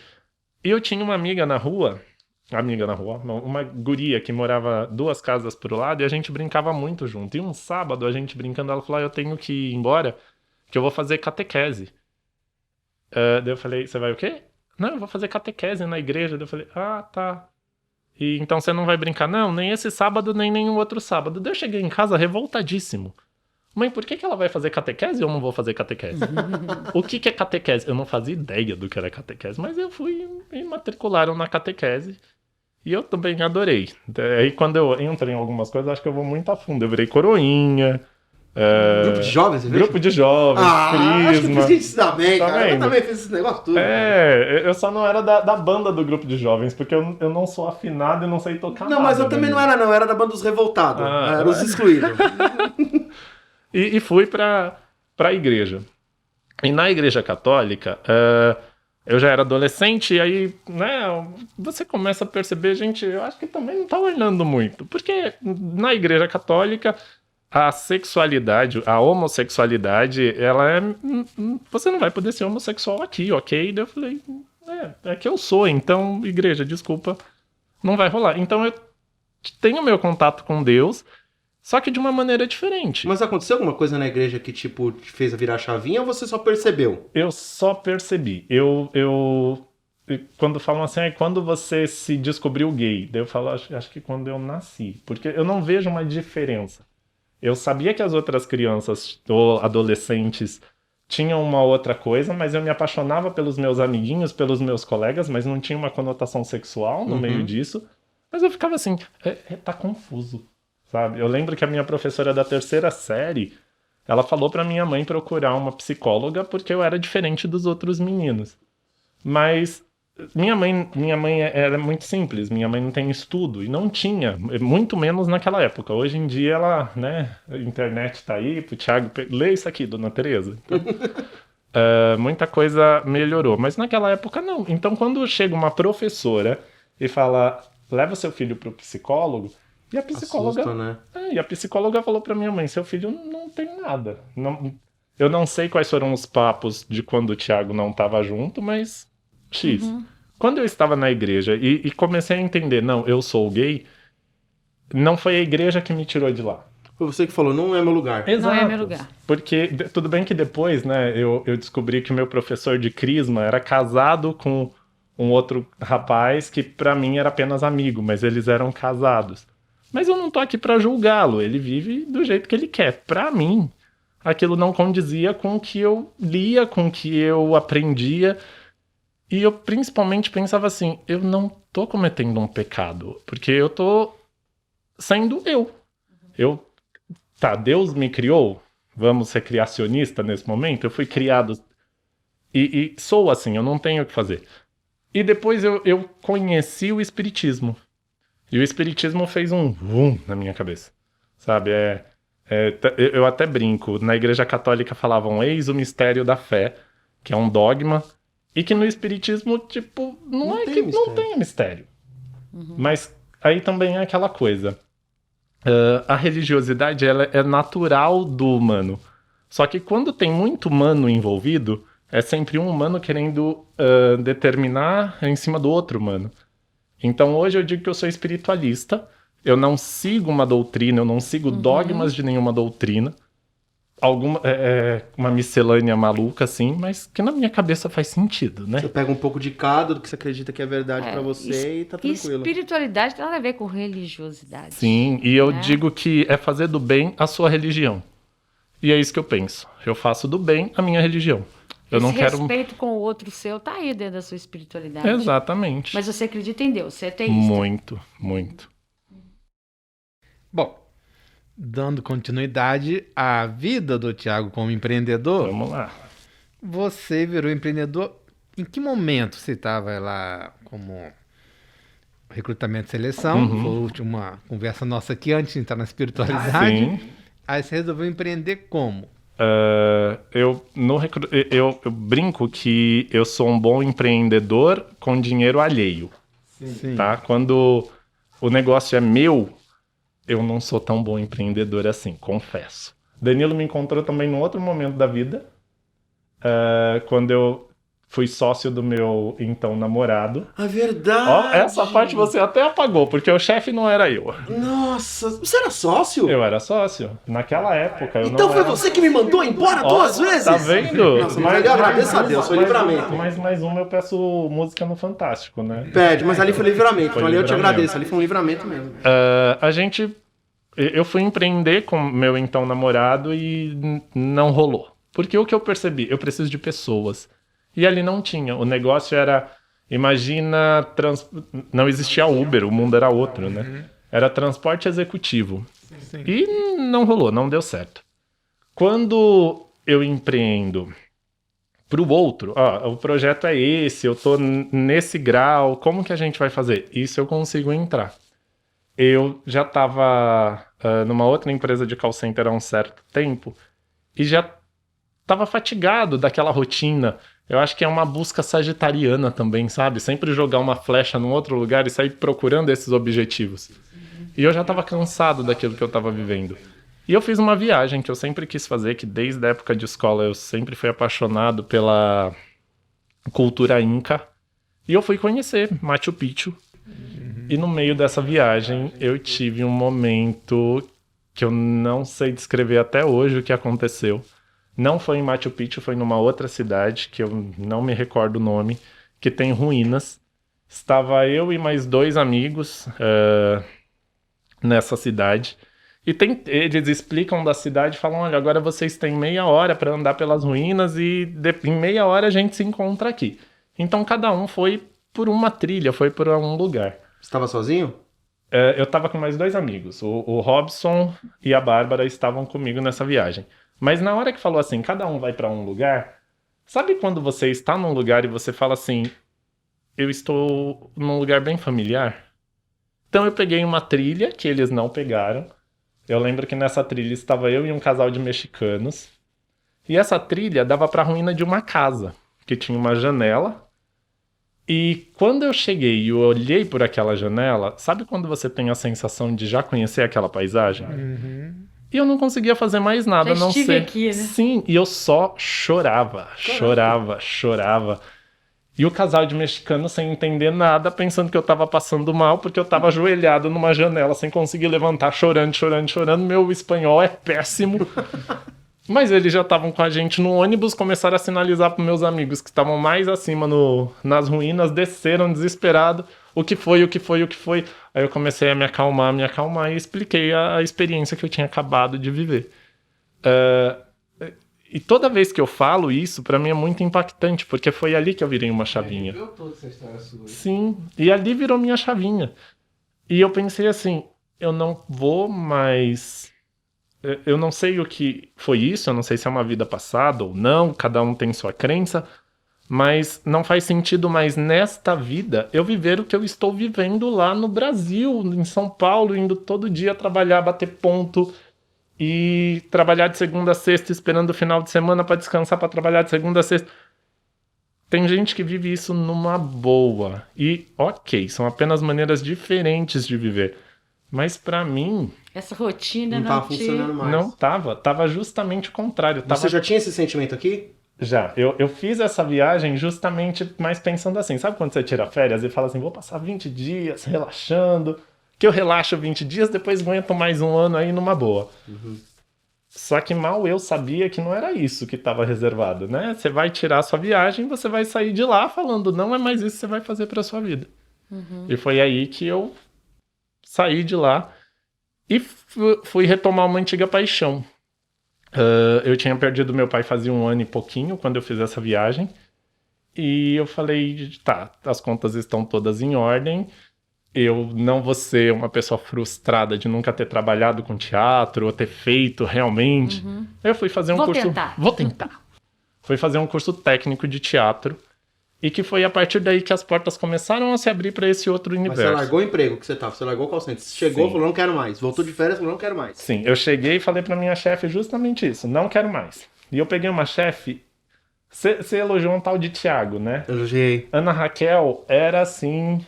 E eu tinha uma amiga na rua, uma guria que morava 2 casas pro lado, e a gente brincava muito junto. E um sábado, a gente brincando, ela falou, eu tenho que ir embora, que eu vou fazer catequese. Daí eu falei, você vai o quê? Não, eu vou fazer catequese na igreja. Daí eu falei, tá... E então você não vai brincar? Não, nem esse sábado, nem nenhum outro sábado. Daí eu cheguei em casa revoltadíssimo. Mãe, por que ela vai fazer catequese e eu não vou fazer catequese? O que é catequese? Eu não fazia ideia do que era catequese, mas eu fui me matricularam na catequese e eu também adorei. Aí quando eu entro em algumas coisas, acho que eu vou muito a fundo. Eu virei coroinha. Grupo de jovens? Grupo de jovens, acho que Crisma. por isso que a gente se dá bem, Tá cara. Eu vendo? também fiz esse negócio tudo. Eu só não era da banda do grupo de jovens, porque eu não sou afinado e não sei tocar nada. Não, mas eu também não era, não. Eu era da banda dos revoltados. Era os excluídos. E fui pra igreja. E na igreja católica, eu já era adolescente, e aí, né, você começa a perceber, gente, eu acho que também não tá ornando muito. Porque na igreja católica, a sexualidade, a homossexualidade, ela é... Você não vai poder ser homossexual aqui, ok? Daí eu falei, é que eu sou, então, igreja, desculpa, não vai rolar. Então eu tenho meu contato com Deus, só que de uma maneira diferente. Mas aconteceu alguma coisa na igreja que, tipo, te fez virar a chavinha ou você só percebeu? Eu só percebi. Quando falam assim, quando você se descobriu gay? Daí eu falo, acho que quando eu nasci. Porque eu não vejo uma diferença. Eu sabia que as outras crianças ou adolescentes tinham uma outra coisa, mas eu me apaixonava pelos meus amiguinhos, pelos meus colegas, mas não tinha uma conotação sexual no meio disso. Mas eu ficava assim, tá confuso, sabe? Eu lembro que a minha professora da 3ª série, ela falou pra minha mãe procurar uma psicóloga porque eu era diferente dos outros meninos. Mas minha mãe era muito simples, minha mãe não tem estudo, e não tinha, muito menos naquela época. Hoje em dia ela, né, a internet tá aí, pro Thiago, lê isso aqui, dona Tereza. Então, muita coisa melhorou, mas naquela época não. Então quando chega uma professora e fala, leva seu filho pro psicólogo, e a psicóloga, assusta, né? E a psicóloga falou pra minha mãe, seu filho não tem nada. Eu não sei quais foram os papos de quando o Thiago não tava junto, mas... X. Quando eu estava na igreja e comecei a entender, não, eu sou gay, não foi a igreja que me tirou de lá. Foi você que falou, não é meu lugar. Exato. Não é meu lugar. Porque, tudo bem que depois, né, eu descobri que o meu professor de Crisma era casado com um outro rapaz que pra mim era apenas amigo, mas eles eram casados. Mas eu não tô aqui pra julgá-lo, ele vive do jeito que ele quer. Pra mim, aquilo não condizia com o que eu lia, com o que eu aprendia. E eu principalmente pensava assim, eu não tô cometendo um pecado, porque eu tô sendo eu. Deus me criou, vamos ser criacionista nesse momento, eu fui criado e sou assim, eu não tenho o que fazer. E depois eu conheci o Espiritismo, e o Espiritismo fez um vum na minha cabeça, sabe, eu até brinco, na Igreja Católica falavam, eis o mistério da fé, que é um dogma, e que no Espiritismo, tipo, não tem mistério. Mas aí também é aquela coisa. A religiosidade, ela é natural do humano. Só que quando tem muito humano envolvido, é sempre um humano querendo determinar em cima do outro humano. Então hoje eu digo que eu sou espiritualista. Eu não sigo uma doutrina, eu não sigo dogmas de nenhuma doutrina. uma miscelânea maluca, assim, mas que na minha cabeça faz sentido, né? Você pega um pouco de cada do que você acredita que é verdade pra você e tá tranquilo. Espiritualidade tem nada a ver com religiosidade. Sim, e eu né? digo que é fazer do bem a sua religião. E é isso que eu penso. Eu faço do bem a minha religião. Eu Esse não quero... respeito com o outro seu tá aí dentro da sua espiritualidade. Exatamente. Mas você acredita em Deus, você é teísta. Muito, muito. Bom, dando continuidade à vida do Thiago como empreendedor, Vamos lá. você virou empreendedor. Em que momento você estava lá como recrutamento e seleção? Foi a última conversa nossa aqui antes de entrar na espiritualidade. Sim. Aí você resolveu empreender como? Eu brinco que eu sou um bom empreendedor com dinheiro alheio. Sim. Tá? Quando o negócio é meu, eu não sou tão bom empreendedor assim, confesso. Danilo me encontrou também num outro momento da vida, quando eu fui sócio do meu então namorado. A verdade! Ó, essa parte você até apagou, porque o chefe não era eu. Nossa, você era sócio? Eu era sócio. Naquela época eu Então não foi era... você que me mandou embora Ó, duas vezes? Tá vendo? Nossa, mas eu agradeço a Deus, foi livramento. Mas mais uma eu peço música no Fantástico, né? Pede, mas ali foi livramento. Foi Então ali eu te livramento. agradeço, ali foi um livramento mesmo. Eu fui empreender com meu então namorado e não rolou. Porque o que eu percebi? Eu preciso de pessoas. E ali não tinha. O negócio era, imagina, não existia Uber, o mundo era outro, né? Era transporte executivo. Sim. E não rolou, não deu certo. Quando eu empreendo pro outro, o projeto é esse, eu tô nesse grau, como que a gente vai fazer? Isso eu consigo entrar. Eu já estava numa outra empresa de call center há um certo tempo e já estava fatigado daquela rotina. Eu acho que é uma busca sagitariana também, sabe? Sempre jogar uma flecha num outro lugar e sair procurando esses objetivos. E eu já estava cansado daquilo que eu estava vivendo. E eu fiz uma viagem que eu sempre quis fazer, que desde a época de escola eu sempre fui apaixonado pela cultura inca. E eu fui conhecer Machu Picchu. E no meio dessa viagem eu tive um momento que eu não sei descrever até hoje o que aconteceu. Não foi em Machu Picchu, foi numa outra cidade, que eu não me recordo o nome, que tem ruínas. Estava eu e mais 2 amigos nessa cidade. E eles explicam da cidade, falam, olha, agora vocês têm meia hora para andar pelas ruínas e em meia hora a gente se encontra aqui. Então cada um foi por uma trilha, foi por um lugar. Você estava sozinho? Eu estava com mais 2 amigos. O Robson e a Bárbara estavam comigo nessa viagem. Mas na hora que falou assim, cada um vai para um lugar, sabe quando você está num lugar e você fala assim, eu estou num lugar bem familiar? Então eu peguei uma trilha que eles não pegaram. Eu lembro que nessa trilha estava eu e um casal de mexicanos. E essa trilha dava para a ruína de uma casa, que tinha uma janela. E quando eu cheguei e eu olhei por aquela janela, sabe quando você tem a sensação de já conhecer aquela paisagem? E eu não conseguia fazer mais nada, Já a não estive ser... aqui, né? Sim, e eu só chorava. E o casal de mexicanos sem entender nada, pensando que eu tava passando mal, porque eu tava ajoelhado numa janela, sem conseguir levantar, chorando. Meu espanhol é péssimo. Mas eles já estavam com a gente no ônibus, começaram a sinalizar para meus amigos que estavam mais acima nas ruínas, desceram desesperados. O que foi? Aí eu comecei a me acalmar e expliquei a experiência que eu tinha acabado de viver. E toda vez que eu falo isso, para mim é muito impactante, porque foi ali que eu virei uma chavinha. Eu toda essa história sua. Sim, e ali virou minha chavinha. E eu pensei assim, eu não vou mais... Eu não sei o que foi isso, eu não sei se é uma vida passada ou não, cada um tem sua crença, mas não faz sentido mais nesta vida eu viver o que eu estou vivendo lá no Brasil, em São Paulo, indo todo dia trabalhar, bater ponto e trabalhar de segunda a sexta, esperando o final de semana para descansar, para trabalhar de segunda a sexta. Tem gente que vive isso numa boa e ok, são apenas maneiras diferentes de viver. Mas pra mim... Essa rotina Não tava funcionando mais. Não tava justamente o contrário. Você já tinha esse sentimento aqui? Já, eu fiz essa viagem justamente mais pensando assim, sabe quando você tira férias e fala assim, vou passar 20 dias relaxando, que eu relaxo 20 dias, depois aguento mais um ano aí numa boa. Só que mal eu sabia que não era isso que estava reservado, né? Você vai tirar a sua viagem, você vai sair de lá falando, não é mais isso que você vai fazer para sua vida. E foi aí que eu saí de lá e fui retomar uma antiga paixão. Eu tinha perdido meu pai fazia 1 ano e pouquinho quando eu fiz essa viagem. E eu falei, tá, as contas estão todas em ordem. Eu não vou ser uma pessoa frustrada de nunca ter trabalhado com teatro ou ter feito realmente. Aí eu fui fazer um Vou curso... tentar. Vou tentar. Fui fazer um curso técnico de teatro. E que foi a partir daí que as portas começaram a se abrir para esse outro Mas universo. você largou o emprego que você tava, você largou o call center. Você chegou e Sim. falou, não quero mais. Voltou de férias e falou, não quero mais. Sim, eu cheguei e falei pra minha chefe justamente isso, não quero mais. E eu peguei uma chefe, você elogiou um tal de Thiago, né? Elogiei. Ana Raquel era assim...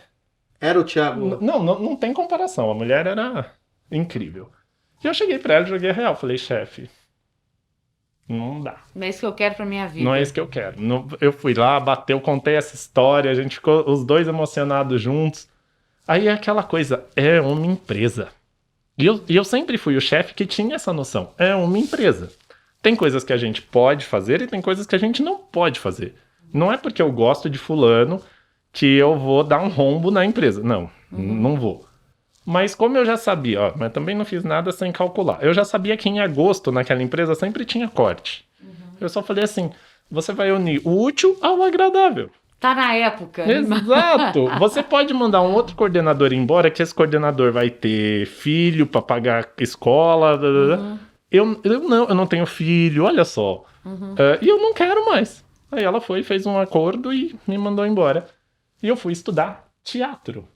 Era o Thiago. Não tem comparação, a mulher era incrível. E eu cheguei pra ela e joguei a real, falei, chefe, não dá. Não é isso que eu quero pra minha vida. Não é isso que eu quero. Eu fui lá, bateu, contei essa história, a gente ficou os dois emocionados juntos. Aí é aquela coisa, é uma empresa. E eu sempre fui o chefe que tinha essa noção. É uma empresa. Tem coisas que a gente pode fazer e tem coisas que a gente não pode fazer. Não é porque eu gosto de fulano que eu vou dar um rombo na empresa. Não, não vou. Mas como eu já sabia, ó, mas também não fiz nada sem calcular. Eu já sabia que em agosto naquela empresa sempre tinha corte. Eu só falei assim, você vai unir o útil ao agradável. Tá na época. né? Exato! Você pode mandar um outro coordenador embora, que esse coordenador vai ter filho para pagar escola. Eu não tenho filho, olha só. E eu não quero mais. Aí ela foi, fez um acordo e me mandou embora. E eu fui estudar teatro.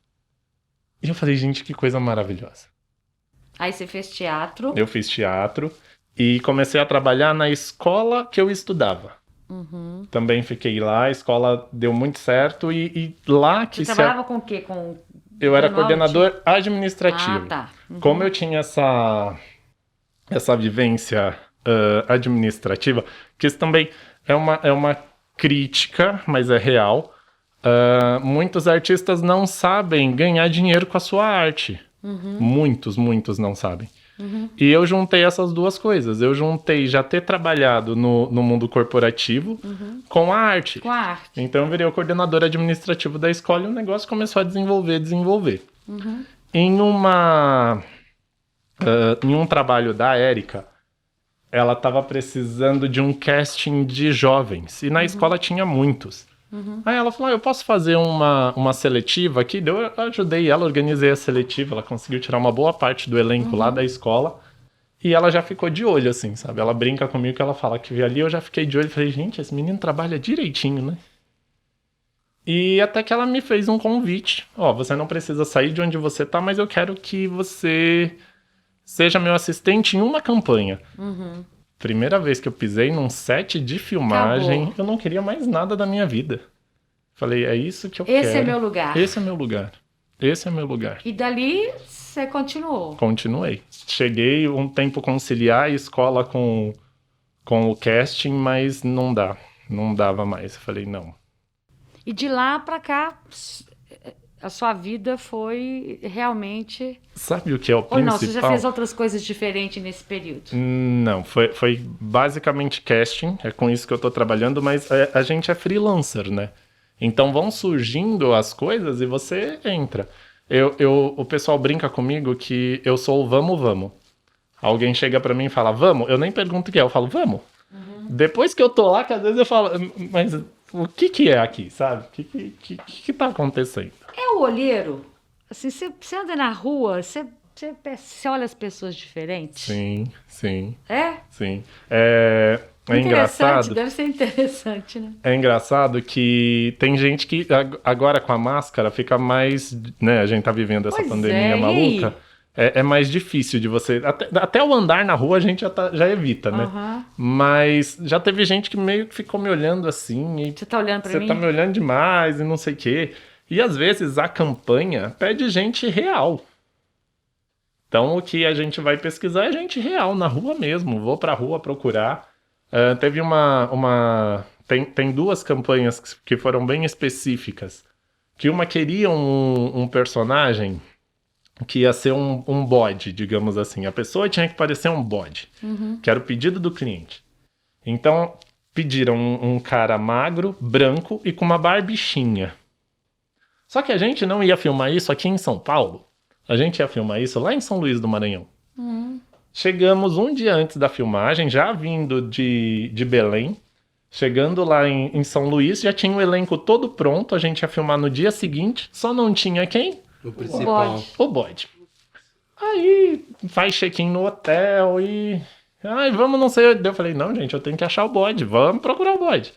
E eu falei, gente, que coisa maravilhosa. Aí você fez teatro. Eu fiz teatro e comecei a trabalhar na escola que eu estudava. Também fiquei lá, a escola deu muito certo e lá que Você trabalhava com o quê? eu era manual? coordenador administrativo. Ah, tá. Como eu tinha essa vivência administrativa, que isso também é uma crítica, mas é real. Muitos artistas não sabem ganhar dinheiro com a sua arte. Muitos não sabem. E eu juntei essas duas coisas. Eu juntei já ter trabalhado no mundo corporativo com a arte. Com a arte. Então eu virei o coordenador administrativo da escola e o negócio começou a desenvolver. Em um trabalho da Érica, ela estava precisando de um casting de jovens. E na escola tinha muitos. Aí ela falou, eu posso fazer uma seletiva aqui? Eu ajudei ela, organizei a seletiva, ela conseguiu tirar uma boa parte do elenco lá da escola. E ela já ficou de olho, assim, sabe? Ela brinca comigo que ela fala que vi ali, eu já fiquei de olho e falei, gente, esse menino trabalha direitinho, né? E até que ela me fez um convite. Ó, você não precisa sair de onde você tá, mas eu quero que você seja meu assistente em uma campanha. Primeira vez que eu pisei num set de filmagem, Acabou. eu não queria mais nada da minha vida. Falei, é isso que eu quero. Esse é meu lugar. Esse é meu lugar. Esse é meu lugar. E dali você continuou. Continuei. Cheguei um tempo conciliar a escola com o casting, mas não dá. Não dava mais. Eu falei, não. E de lá pra cá, a sua vida foi realmente... Sabe o que é o Ou principal? não, você já fez outras coisas diferentes nesse período? Não, foi basicamente casting, é com isso que eu tô trabalhando, mas a gente é freelancer, né? Então vão surgindo as coisas e você entra. O pessoal brinca comigo que eu sou o vamos. Alguém chega pra mim e fala, vamos? Eu nem pergunto o que é, eu falo, vamos. Depois que eu tô lá, que às vezes eu falo, mas o que é aqui, sabe? O que tá acontecendo? É o olheiro. Assim, você anda na rua, você olha as pessoas diferentes? Sim. É? Sim. É engraçado. Deve ser interessante, né? É engraçado que tem gente que agora com a máscara fica mais, né? A gente tá vivendo essa Pois pandemia é, e aí? maluca. É mais difícil de você... Até o andar na rua a gente já evita, né? Aham. Mas já teve gente que meio que ficou me olhando assim. E Você tá olhando pra você mim? tá me olhando demais e não sei o quê. E às vezes a campanha pede gente real. Então o que a gente vai pesquisar é gente real, na rua mesmo. Vou pra rua procurar. Teve Tem duas campanhas que foram bem específicas. Que uma queria um personagem que ia ser um bode, digamos assim. A pessoa tinha que parecer um bode, que era o pedido do cliente. Então, pediram um cara magro, branco e com uma barbichinha. Só que a gente não ia filmar isso aqui em São Paulo. A gente ia filmar isso lá em São Luís do Maranhão. Chegamos um dia antes da filmagem, já vindo de Belém. Chegando lá em São Luís, já tinha o elenco todo pronto. A gente ia filmar no dia seguinte. Só não tinha quem? O principal. Bode. O bode. Aí faz check-in no hotel e... Ai, vamos, não sei. Eu falei, não, gente, eu tenho que achar o bode. Vamos procurar o bode.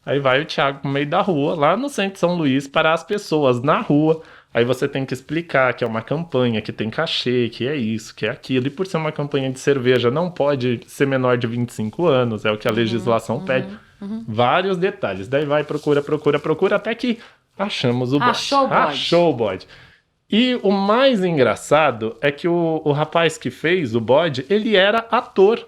Aí vai o Thiago no meio da rua, lá no centro de São Luís, para as pessoas na rua. Aí você tem que explicar que é uma campanha, que tem cachê, que é isso, que é aquilo. E por ser uma campanha de cerveja, não pode ser menor de 25 anos. É o que a legislação pede. Vários detalhes. Daí vai, procura, até que achamos o bode. Achou o bode. Achou o bode. E o mais engraçado é que o rapaz que fez o bode, ele era ator.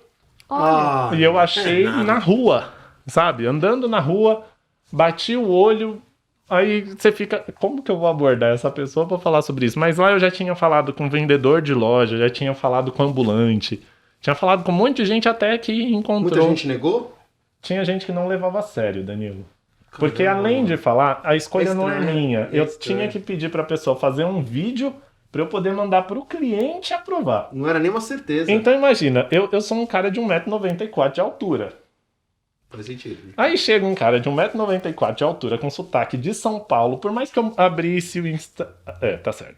Olha, E eu achei na rua, sabe? Andando na rua, bati o olho, aí você fica... Como que eu vou abordar essa pessoa pra falar sobre isso? Mas lá eu já tinha falado com vendedor de loja, já tinha falado com ambulante, tinha falado com um monte de gente até que encontrou... Muita gente negou? Tinha gente que não levava a sério, Danilo. Porque além de falar, a escolha não é estranho, minha. é Eu estranho. tinha que pedir pra pessoa fazer um vídeo pra eu poder mandar pro cliente aprovar. Não era nem uma certeza. Então imagina, eu sou um cara de 1,94m de altura. Faz sentido. Aí chega um cara de 1,94m de altura com sotaque de São Paulo, por mais que eu abrisse o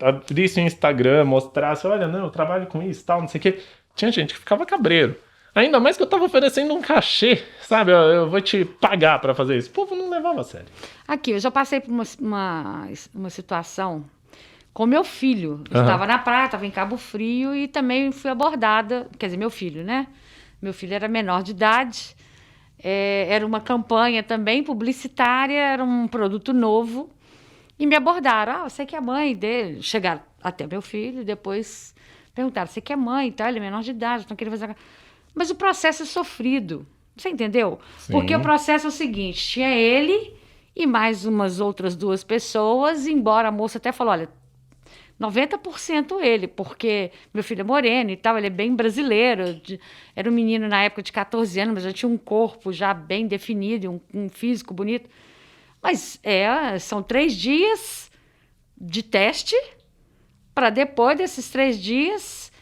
abrisse o Instagram, mostrasse, olha, não, eu trabalho com isso, tal, não sei o quê. Tinha gente que ficava cabreiro. Ainda mais que eu tava oferecendo um cachê, sabe? Eu vou te pagar pra fazer isso. O povo não levava a sério. aqui, eu já passei por uma situação com meu filho. Eu Aham. estava na praia, estava em Cabo Frio e também fui abordada, quer dizer, meu filho, né? Meu filho era menor de idade, era uma campanha também publicitária, era um produto novo. E me abordaram, você que é mãe dele. Chegaram até meu filho, depois perguntaram, você que é mãe e tal, ele é menor de idade, não queria fazer... Mas o processo é sofrido, você entendeu? Sim. Porque o processo é o seguinte, tinha ele e mais umas outras 2 pessoas, embora a moça até falou, olha, 90% ele, porque meu filho é moreno e tal, ele é bem brasileiro, era um menino na época de 14 anos, mas já tinha um corpo já bem definido, um físico bonito. Mas são 3 dias de teste, para depois desses 3 dias,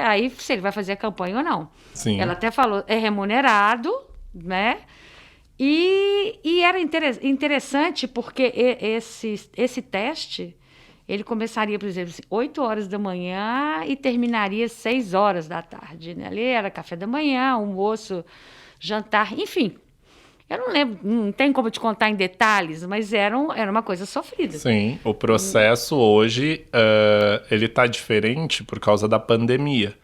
aí se ele vai fazer a campanha ou não. Sim. Ela até falou, é remunerado, né? E era interessante porque esse teste, ele começaria, por exemplo, 8 horas da manhã e terminaria 6 horas da tarde. Né? Ali era café da manhã, almoço, jantar, enfim. Eu não lembro, não tem como te contar em detalhes, mas era uma coisa sofrida. Sim, o processo hoje, ele tá diferente por causa da pandemia.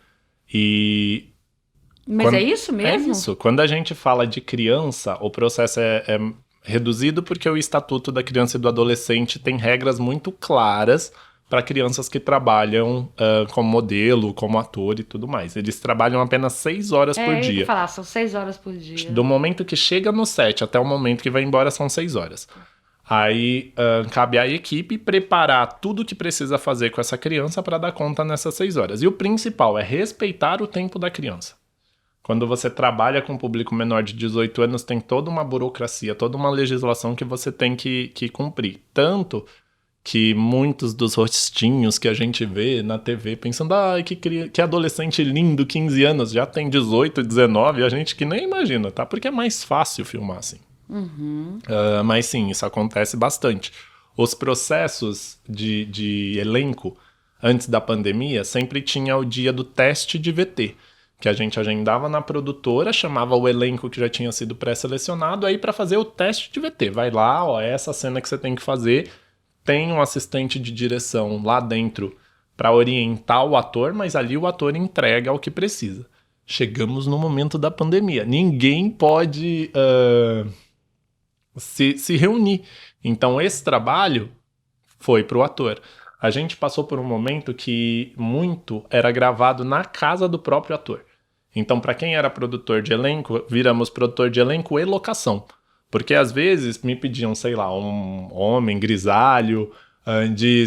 Mas é isso mesmo? É isso. Quando a gente fala de criança, o processo é reduzido porque o Estatuto da Criança e do Adolescente tem regras muito claras para crianças que trabalham como modelo, como ator e tudo mais. Eles trabalham apenas 6 horas por Eu ia dia. falar, são 6 horas por dia. Do momento que chega no set até o momento que vai embora são 6 horas. Aí cabe à equipe preparar tudo que precisa fazer com essa criança para dar conta nessas 6 horas. E o principal é respeitar o tempo da criança. Quando você trabalha com um público menor de 18 anos, tem toda uma burocracia, toda uma legislação que você tem que cumprir. Tanto que muitos dos rostinhos que a gente vê na TV pensando, que adolescente lindo, 15 anos, já tem 18, 19, a gente que nem imagina, tá? Porque é mais fácil filmar assim. Mas sim, isso acontece bastante. Os processos de elenco, antes da pandemia, sempre tinha o dia do teste de VT, que a gente agendava na produtora, chamava o elenco que já tinha sido pré-selecionado aí para fazer o teste de VT. Vai lá, é essa cena que você tem que fazer. Tem um assistente de direção lá dentro para orientar o ator, mas ali o ator entrega o que precisa. Chegamos no momento da pandemia. Ninguém pode se reunir. Então esse trabalho foi para o ator. A gente passou por um momento que muito era gravado na casa do próprio ator. Então, para quem era produtor de elenco, viramos produtor de elenco e locação. Porque às vezes me pediam, sei lá, um homem grisalho de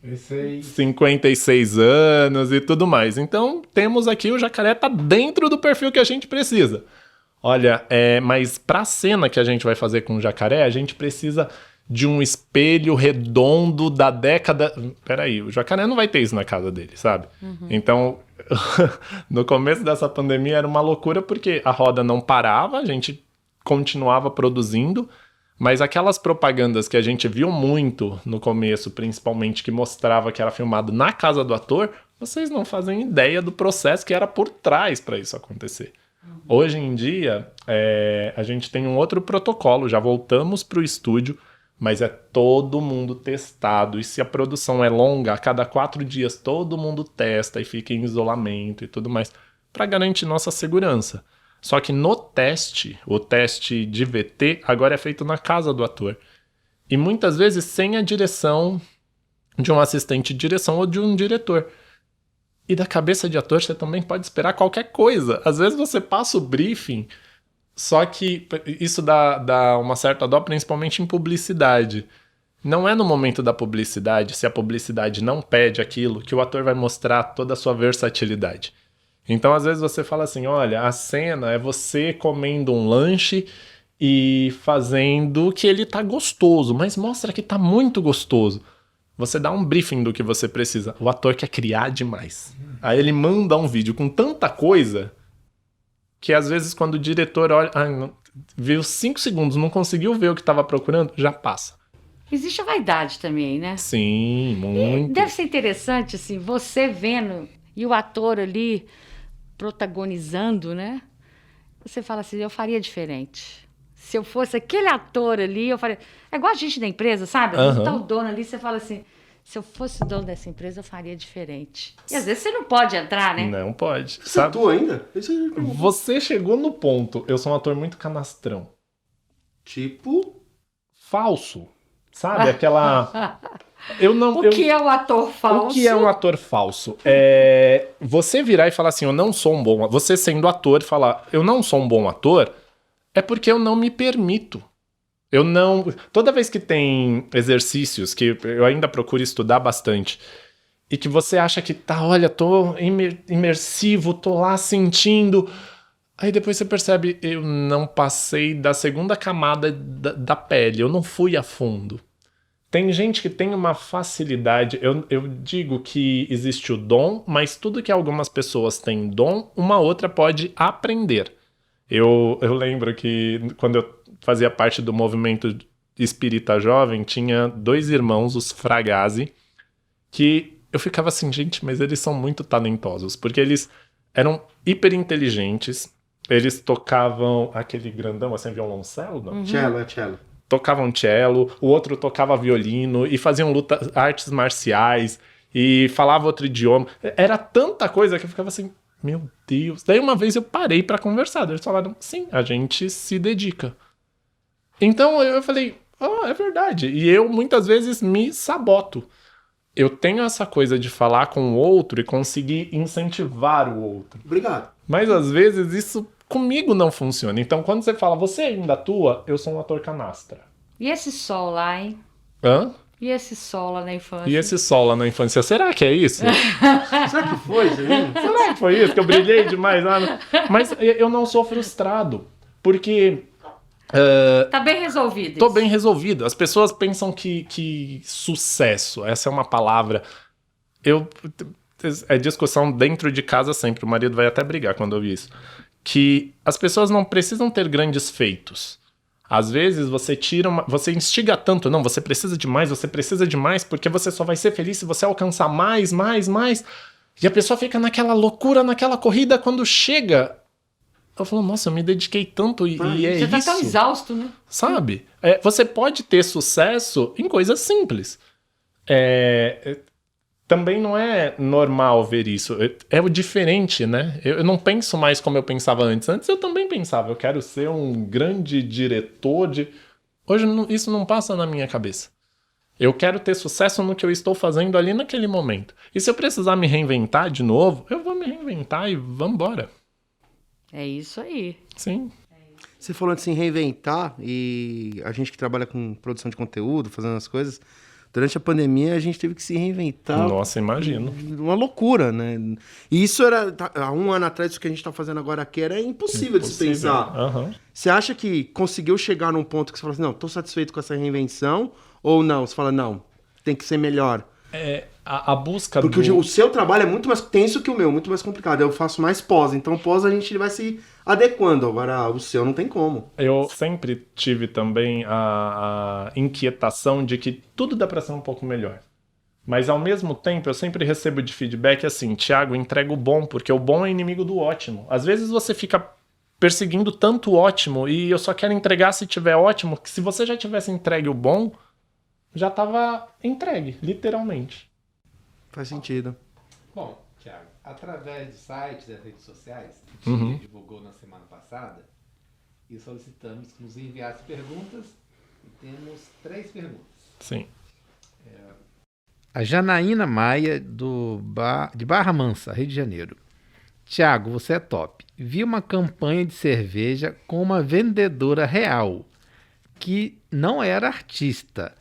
Esse 56 anos e tudo mais. Então, temos aqui o jacaré tá dentro do perfil que a gente precisa. Olha, mas pra cena que a gente vai fazer com o jacaré, a gente precisa de um espelho redondo da década... Peraí, o jacaré não vai ter isso na casa dele, sabe? Então, no começo dessa pandemia era uma loucura porque a roda não parava, a gente continuava produzindo, mas aquelas propagandas que a gente viu muito no começo, principalmente, que mostrava que era filmado na casa do ator, vocês não fazem ideia do processo que era por trás para isso acontecer. Hoje em dia, a gente tem um outro protocolo, já voltamos para o estúdio, mas é todo mundo testado. E se a produção é longa, a cada 4 dias todo mundo testa e fica em isolamento e tudo mais, para garantir nossa segurança. Só que no teste, o teste de VT, agora é feito na casa do ator. E muitas vezes sem a direção de um assistente de direção ou de um diretor. E da cabeça de ator você também pode esperar qualquer coisa. Às vezes você passa o briefing, só que isso dá uma certa dó, principalmente em publicidade. Não é no momento da publicidade, se a publicidade não pede aquilo, que o ator vai mostrar toda a sua versatilidade. Então, às vezes você fala assim, olha, a cena é você comendo um lanche e fazendo que ele tá gostoso, mas mostra que tá muito gostoso. Você dá um briefing do que você precisa. O ator quer criar demais. Aí ele manda um vídeo com tanta coisa que às vezes quando o diretor olha, viu 5 segundos, não conseguiu ver o que estava procurando, já passa. Existe a vaidade também, né? Sim, muito. Deve ser interessante, assim, você vendo e o ator ali protagonizando, né? Você fala assim, eu faria diferente. Se eu fosse aquele ator ali, eu faria... É igual a gente da empresa, sabe? Às vezes tá o dono ali, você fala assim, se eu fosse o dono dessa empresa, eu faria diferente. E às vezes você não pode entrar, né? Não pode. Você atua ainda? Você chegou no ponto. Eu sou um ator muito canastrão. Tipo... Falso. Sabe? Aquela... O que é um ator falso? O que é um ator falso? Você virar e falar assim, eu não sou um bom... Você sendo ator e falar, eu não sou um bom ator, é porque eu não me permito. Eu não... Toda vez que tem exercícios, que eu ainda procuro estudar bastante, e que você acha que tá, olha, tô imersivo, tô lá sentindo... Aí depois você percebe, eu não passei da segunda camada da pele, eu não fui a fundo. Tem gente que tem uma facilidade, eu digo que existe o dom, mas tudo que algumas pessoas têm dom, uma outra pode aprender. Eu lembro que quando eu fazia parte do movimento espírita jovem, tinha 2 irmãos, os Fragazzi, que eu ficava assim, gente, mas eles são muito talentosos, porque eles eram hiper inteligentes, eles tocavam aquele grandão, assim, violoncelo, não? Cello. Tocavam cello, o outro tocava violino e faziam artes marciais e falava outro idioma. Era tanta coisa que eu ficava assim, meu Deus. Daí uma vez eu parei pra conversar, eles falaram, sim, a gente se dedica. Então eu falei, é verdade. E eu muitas vezes me saboto. Eu tenho essa coisa de falar com o outro e conseguir incentivar o outro. Obrigado. Mas às vezes isso comigo não funciona. Então quando você fala, você ainda atua, eu sou um ator canastra. E esse sol lá, hein? Hã? E esse sol lá na infância? E esse sol lá na infância, será que é isso? Será que foi, Julinho? Será que foi isso? Que eu brilhei demais lá? Mas eu não sou frustrado, porque... Tá bem resolvido. Tô bem resolvido. As pessoas pensam que sucesso, essa é uma palavra... É discussão dentro de casa sempre, o marido vai até brigar quando ouvir isso. Que as pessoas não precisam ter grandes feitos. Às vezes você você instiga tanto, não, você precisa de mais, porque você só vai ser feliz se você alcançar mais. E a pessoa fica naquela loucura, naquela corrida, quando chega... Eu falo, nossa, eu me dediquei tanto e é isso. Você tá tão exausto, né? Sabe? Você pode ter sucesso em coisas simples. Também não é normal ver isso. É o diferente, né? Eu não penso mais como eu pensava antes. Antes eu também pensava, eu quero ser um grande diretor de... Hoje isso não passa na minha cabeça. Eu quero ter sucesso no que eu estou fazendo ali naquele momento. E se eu precisar me reinventar de novo, eu vou me reinventar e vambora. É isso aí. Sim. Você falou de se reinventar e a gente que trabalha com produção de conteúdo, fazendo as coisas, Durante a pandemia, a gente teve que se reinventar. Nossa, imagino. Uma loucura, né? E isso era, há um ano atrás, isso que a gente tá fazendo agora aqui era impossível de se pensar. Aham. Você acha que conseguiu chegar num ponto que você fala assim, não, tô satisfeito com essa reinvenção? Ou não? Você fala, não, tem que ser melhor. A busca Porque o seu trabalho é muito mais tenso que o meu, muito mais complicado. Eu faço mais pós, então pós a gente vai se adequando. Agora, o seu não tem como. Eu sempre tive também a inquietação de que tudo dá pra ser um pouco melhor. Mas ao mesmo tempo, eu sempre recebo de feedback assim, Thiago, entrega o bom, porque o bom é inimigo do ótimo. Às vezes você fica perseguindo tanto o ótimo e eu só quero entregar se tiver ótimo, que se você já tivesse entregue o bom, já tava entregue, literalmente. Faz sentido. Bom, Thiago, através dos sites e das redes sociais, que a gente divulgou na semana passada, e solicitamos que nos enviasse perguntas, e temos 3 perguntas. Sim. A Janaína Maia, de Barra Mansa, Rio de Janeiro. Thiago, você é top. Vi uma campanha de cerveja com uma vendedora real, que não era artista.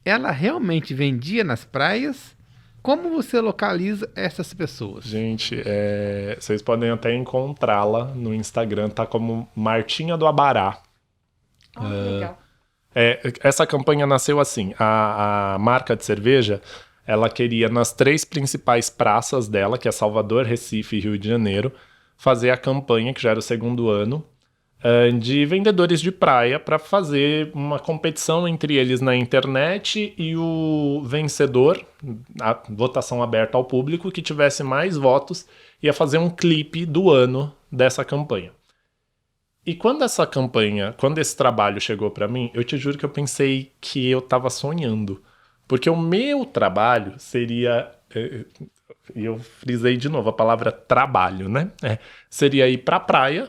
Ela realmente vendia nas praias? Como você localiza essas pessoas? Gente, vocês podem até encontrá-la no Instagram, tá como Martinha do Abará. Legal. Essa campanha nasceu assim, a marca de cerveja, ela queria nas 3 principais praças dela, que é Salvador, Recife e Rio de Janeiro, fazer a campanha, que já era o 2º ano, de vendedores de praia para fazer uma competição entre eles na internet e o vencedor, a votação aberta ao público, que tivesse mais votos, ia fazer um clipe do ano dessa campanha. E quando esse trabalho chegou para mim, eu te juro que eu pensei que eu tava sonhando. Porque o meu trabalho seria, e eu frisei de novo a palavra trabalho, né? Seria ir pra praia,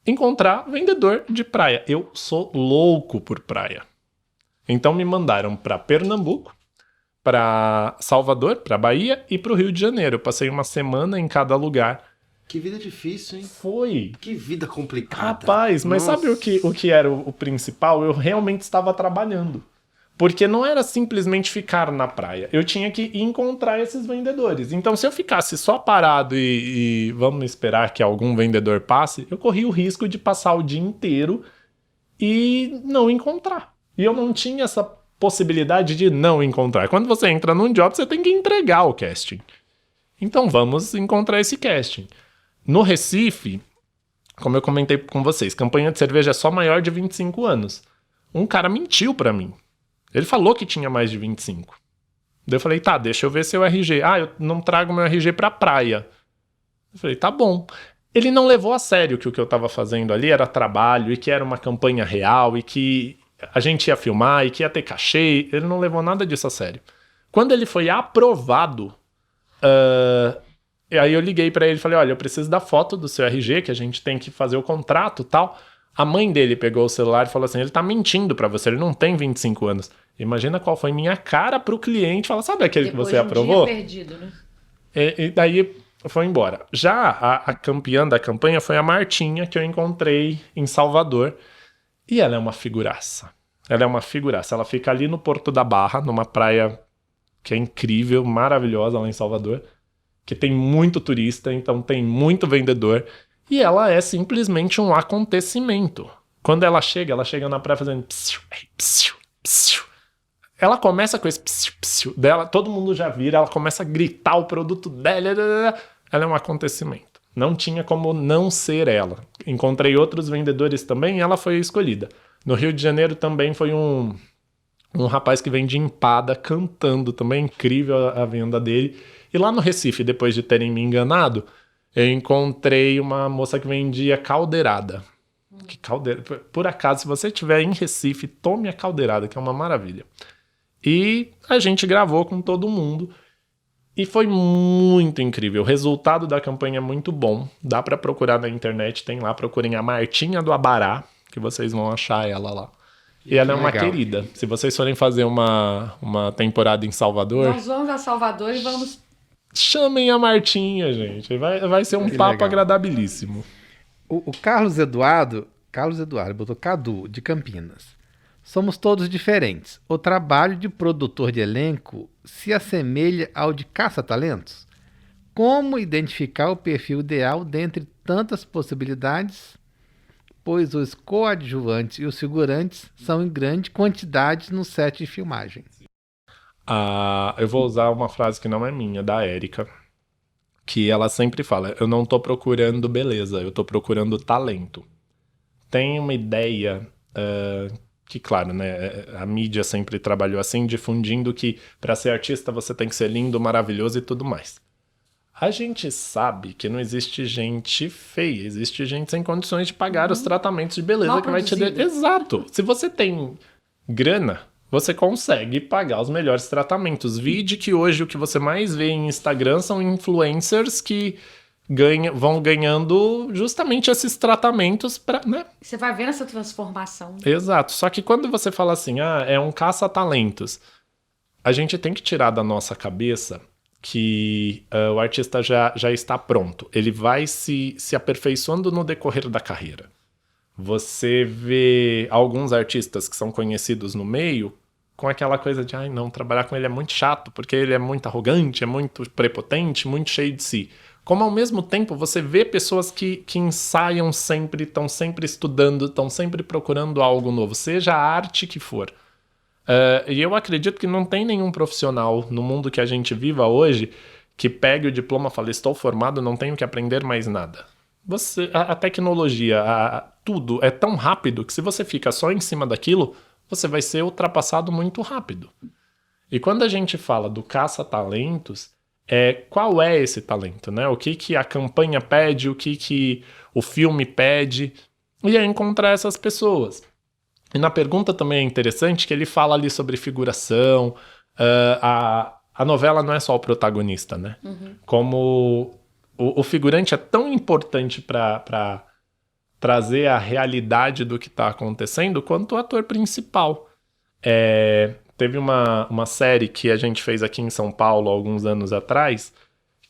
encontrar vendedor de praia. Eu sou louco por praia. Então me mandaram para Pernambuco, para Salvador, para Bahia e para o Rio de Janeiro. Eu passei uma semana em cada lugar. Que vida difícil, hein? Foi. Que vida complicada. Rapaz, mas Nossa. sabe o que era o principal? Eu realmente estava trabalhando. Porque não era simplesmente ficar na praia. Eu tinha que encontrar esses vendedores. Então, se eu ficasse só parado e vamos esperar que algum vendedor passe, eu corria o risco de passar o dia inteiro e não encontrar. E eu não tinha essa possibilidade de não encontrar. Quando você entra num job, você tem que entregar o casting. Então, vamos encontrar esse casting. No Recife, como eu comentei com vocês, campanha de cerveja é só maior de 25 anos. Um cara mentiu pra mim. Ele falou que tinha mais de 25. Daí eu falei, tá, deixa eu ver seu RG. Ah, eu não trago meu RG pra praia. Eu falei, tá bom. Ele não levou a sério que o que eu tava fazendo ali era trabalho e que era uma campanha real e que a gente ia filmar e que ia ter cachê. Ele não levou nada disso a sério. Quando ele foi aprovado, aí eu liguei pra ele e falei, olha, eu preciso da foto do seu RG, que a gente tem que fazer o contrato e tal. A mãe dele pegou o celular e falou assim, ele tá mentindo pra você, ele não tem 25 anos. Imagina qual foi minha cara pro cliente, fala, sabe aquele Depois que você aprovou? Dia perdido, né? E daí foi embora. Já a campeã da campanha foi a Martinha, que eu encontrei em Salvador. E ela é uma figuraça. Ela fica ali no Porto da Barra, numa praia que é incrível, maravilhosa lá em Salvador, que tem muito turista, então tem muito vendedor. E ela é simplesmente um acontecimento. Quando ela chega na praia fazendo psiu, psiu, psiu. Ela começa com esse psiu, psiu dela, todo mundo já vira, ela começa a gritar o produto dela. Ela é um acontecimento. Não tinha como não ser ela. Encontrei outros vendedores também e ela foi escolhida. No Rio de Janeiro também foi um rapaz que vende empada cantando, também incrível a venda dele. E lá no Recife, depois de terem me enganado, eu encontrei uma moça que vendia caldeirada. Que caldeira... Por acaso, se você estiver em Recife, tome a caldeirada, que é uma maravilha. E a gente gravou com todo mundo. E foi muito incrível. O resultado da campanha é muito bom. Dá pra procurar na internet, tem lá. Procurem a Martinha do Abará, que vocês vão achar ela lá. E ela é uma querida. Se vocês forem fazer uma temporada em Salvador... Nós vamos a Salvador e vamos... Chamem a Martinha, gente. Vai ser um papo agradabilíssimo. O Carlos Eduardo botou Cadu, de Campinas. Somos todos diferentes. O trabalho de produtor de elenco se assemelha ao de caça-talentos? Como identificar o perfil ideal dentre tantas possibilidades? Pois os coadjuvantes e os figurantes são em grande quantidade no set de filmagem. Eu vou usar uma frase que não é minha, da Érica, que ela sempre fala: eu não tô procurando beleza, eu tô procurando talento. Tem uma ideia que, claro, né, a mídia sempre trabalhou assim, difundindo que para ser artista você tem que ser lindo, maravilhoso e tudo mais. A gente sabe que não existe gente feia, existe gente sem condições de pagar os tratamentos de beleza Mal que vai te produzido. Exato. Se você tem grana, você consegue pagar os melhores tratamentos. Vide que hoje o que você mais vê em Instagram são influencers que vão ganhando justamente esses tratamentos para, né? Você vai vendo essa transformação. Exato. Só que quando você fala assim, é um caça-talentos, a gente tem que tirar da nossa cabeça que o artista já está pronto. Ele vai se aperfeiçoando no decorrer da carreira. Você vê alguns artistas que são conhecidos no meio com aquela coisa de, não, trabalhar com ele é muito chato, porque ele é muito arrogante, é muito prepotente, muito cheio de si. Como ao mesmo tempo você vê pessoas que ensaiam sempre, estão sempre estudando, estão sempre procurando algo novo, seja a arte que for. E eu acredito que não tem nenhum profissional no mundo que a gente viva hoje que pegue o diploma e fale, estou formado, não tenho que aprender mais nada. A tecnologia, tudo é tão rápido que se você fica só em cima daquilo, você vai ser ultrapassado muito rápido. E quando a gente fala do caça-talentos, qual é esse talento, né? O que a campanha pede, o que o filme pede, e é encontrar essas pessoas. E na pergunta também é interessante que ele fala ali sobre figuração, a novela não é só o protagonista, né? Uhum. Como o figurante é tão importante para trazer a realidade do que está acontecendo quanto o ator principal. Teve uma série que a gente fez aqui em São Paulo alguns anos atrás,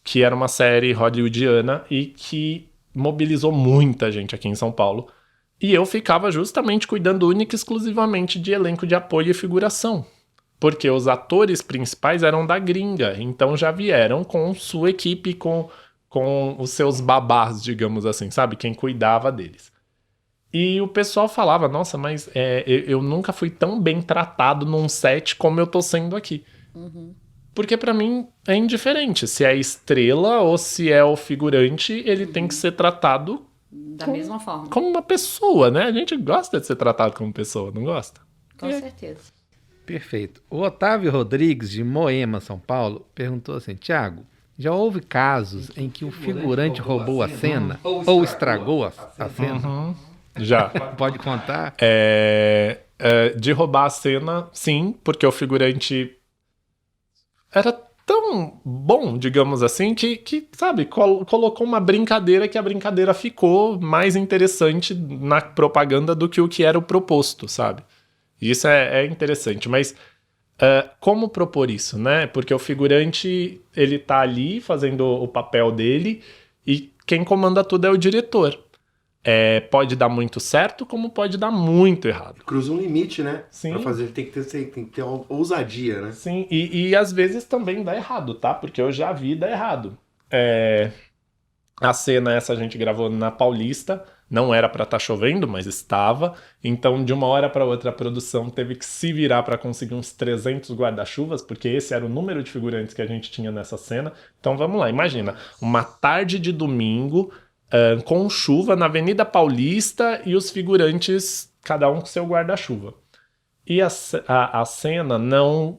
que era uma série hollywoodiana e que mobilizou muita gente aqui em São Paulo. E eu ficava justamente cuidando única e exclusivamente de elenco de apoio e figuração. Porque os atores principais eram da gringa, então já vieram com sua equipe, com os seus babás, digamos assim, sabe? Quem cuidava deles. E o pessoal falava, nossa, mas eu nunca fui tão bem tratado num set como eu tô sendo aqui. Uhum. Porque pra mim é indiferente. Se é estrela ou se é o figurante, ele tem que ser tratado da mesma forma. Como uma pessoa, né? A gente gosta de ser tratado como pessoa, não gosta? Com certeza. Perfeito. O Otávio Rodrigues, de Moema, São Paulo, perguntou assim, Thiago, já houve casos em que o figurante roubou a cena ou estragou a cena? Uhum. Já. Pode contar? De roubar a cena, sim, porque o figurante era tão bom, digamos assim, que sabe, colocou uma brincadeira que a brincadeira ficou mais interessante na propaganda do que o que era o proposto, sabe? E isso é interessante, mas como propor isso, né? Porque o figurante, ele tá ali fazendo o papel dele e quem comanda tudo é o diretor. Pode dar muito certo, como pode dar muito errado. Cruza um limite, né? Sim. Pra fazer, tem que ter ousadia, né? Sim, e às vezes também dá errado, tá? Porque eu já vi dar errado. A cena essa a gente gravou na Paulista, não era pra estar chovendo, mas estava. Então, de uma hora pra outra, a produção teve que se virar pra conseguir uns 300 guarda-chuvas, porque esse era o número de figurantes que a gente tinha nessa cena. Então, vamos lá, imagina, uma tarde de domingo, com chuva na Avenida Paulista e os figurantes, cada um com seu guarda-chuva. E a cena não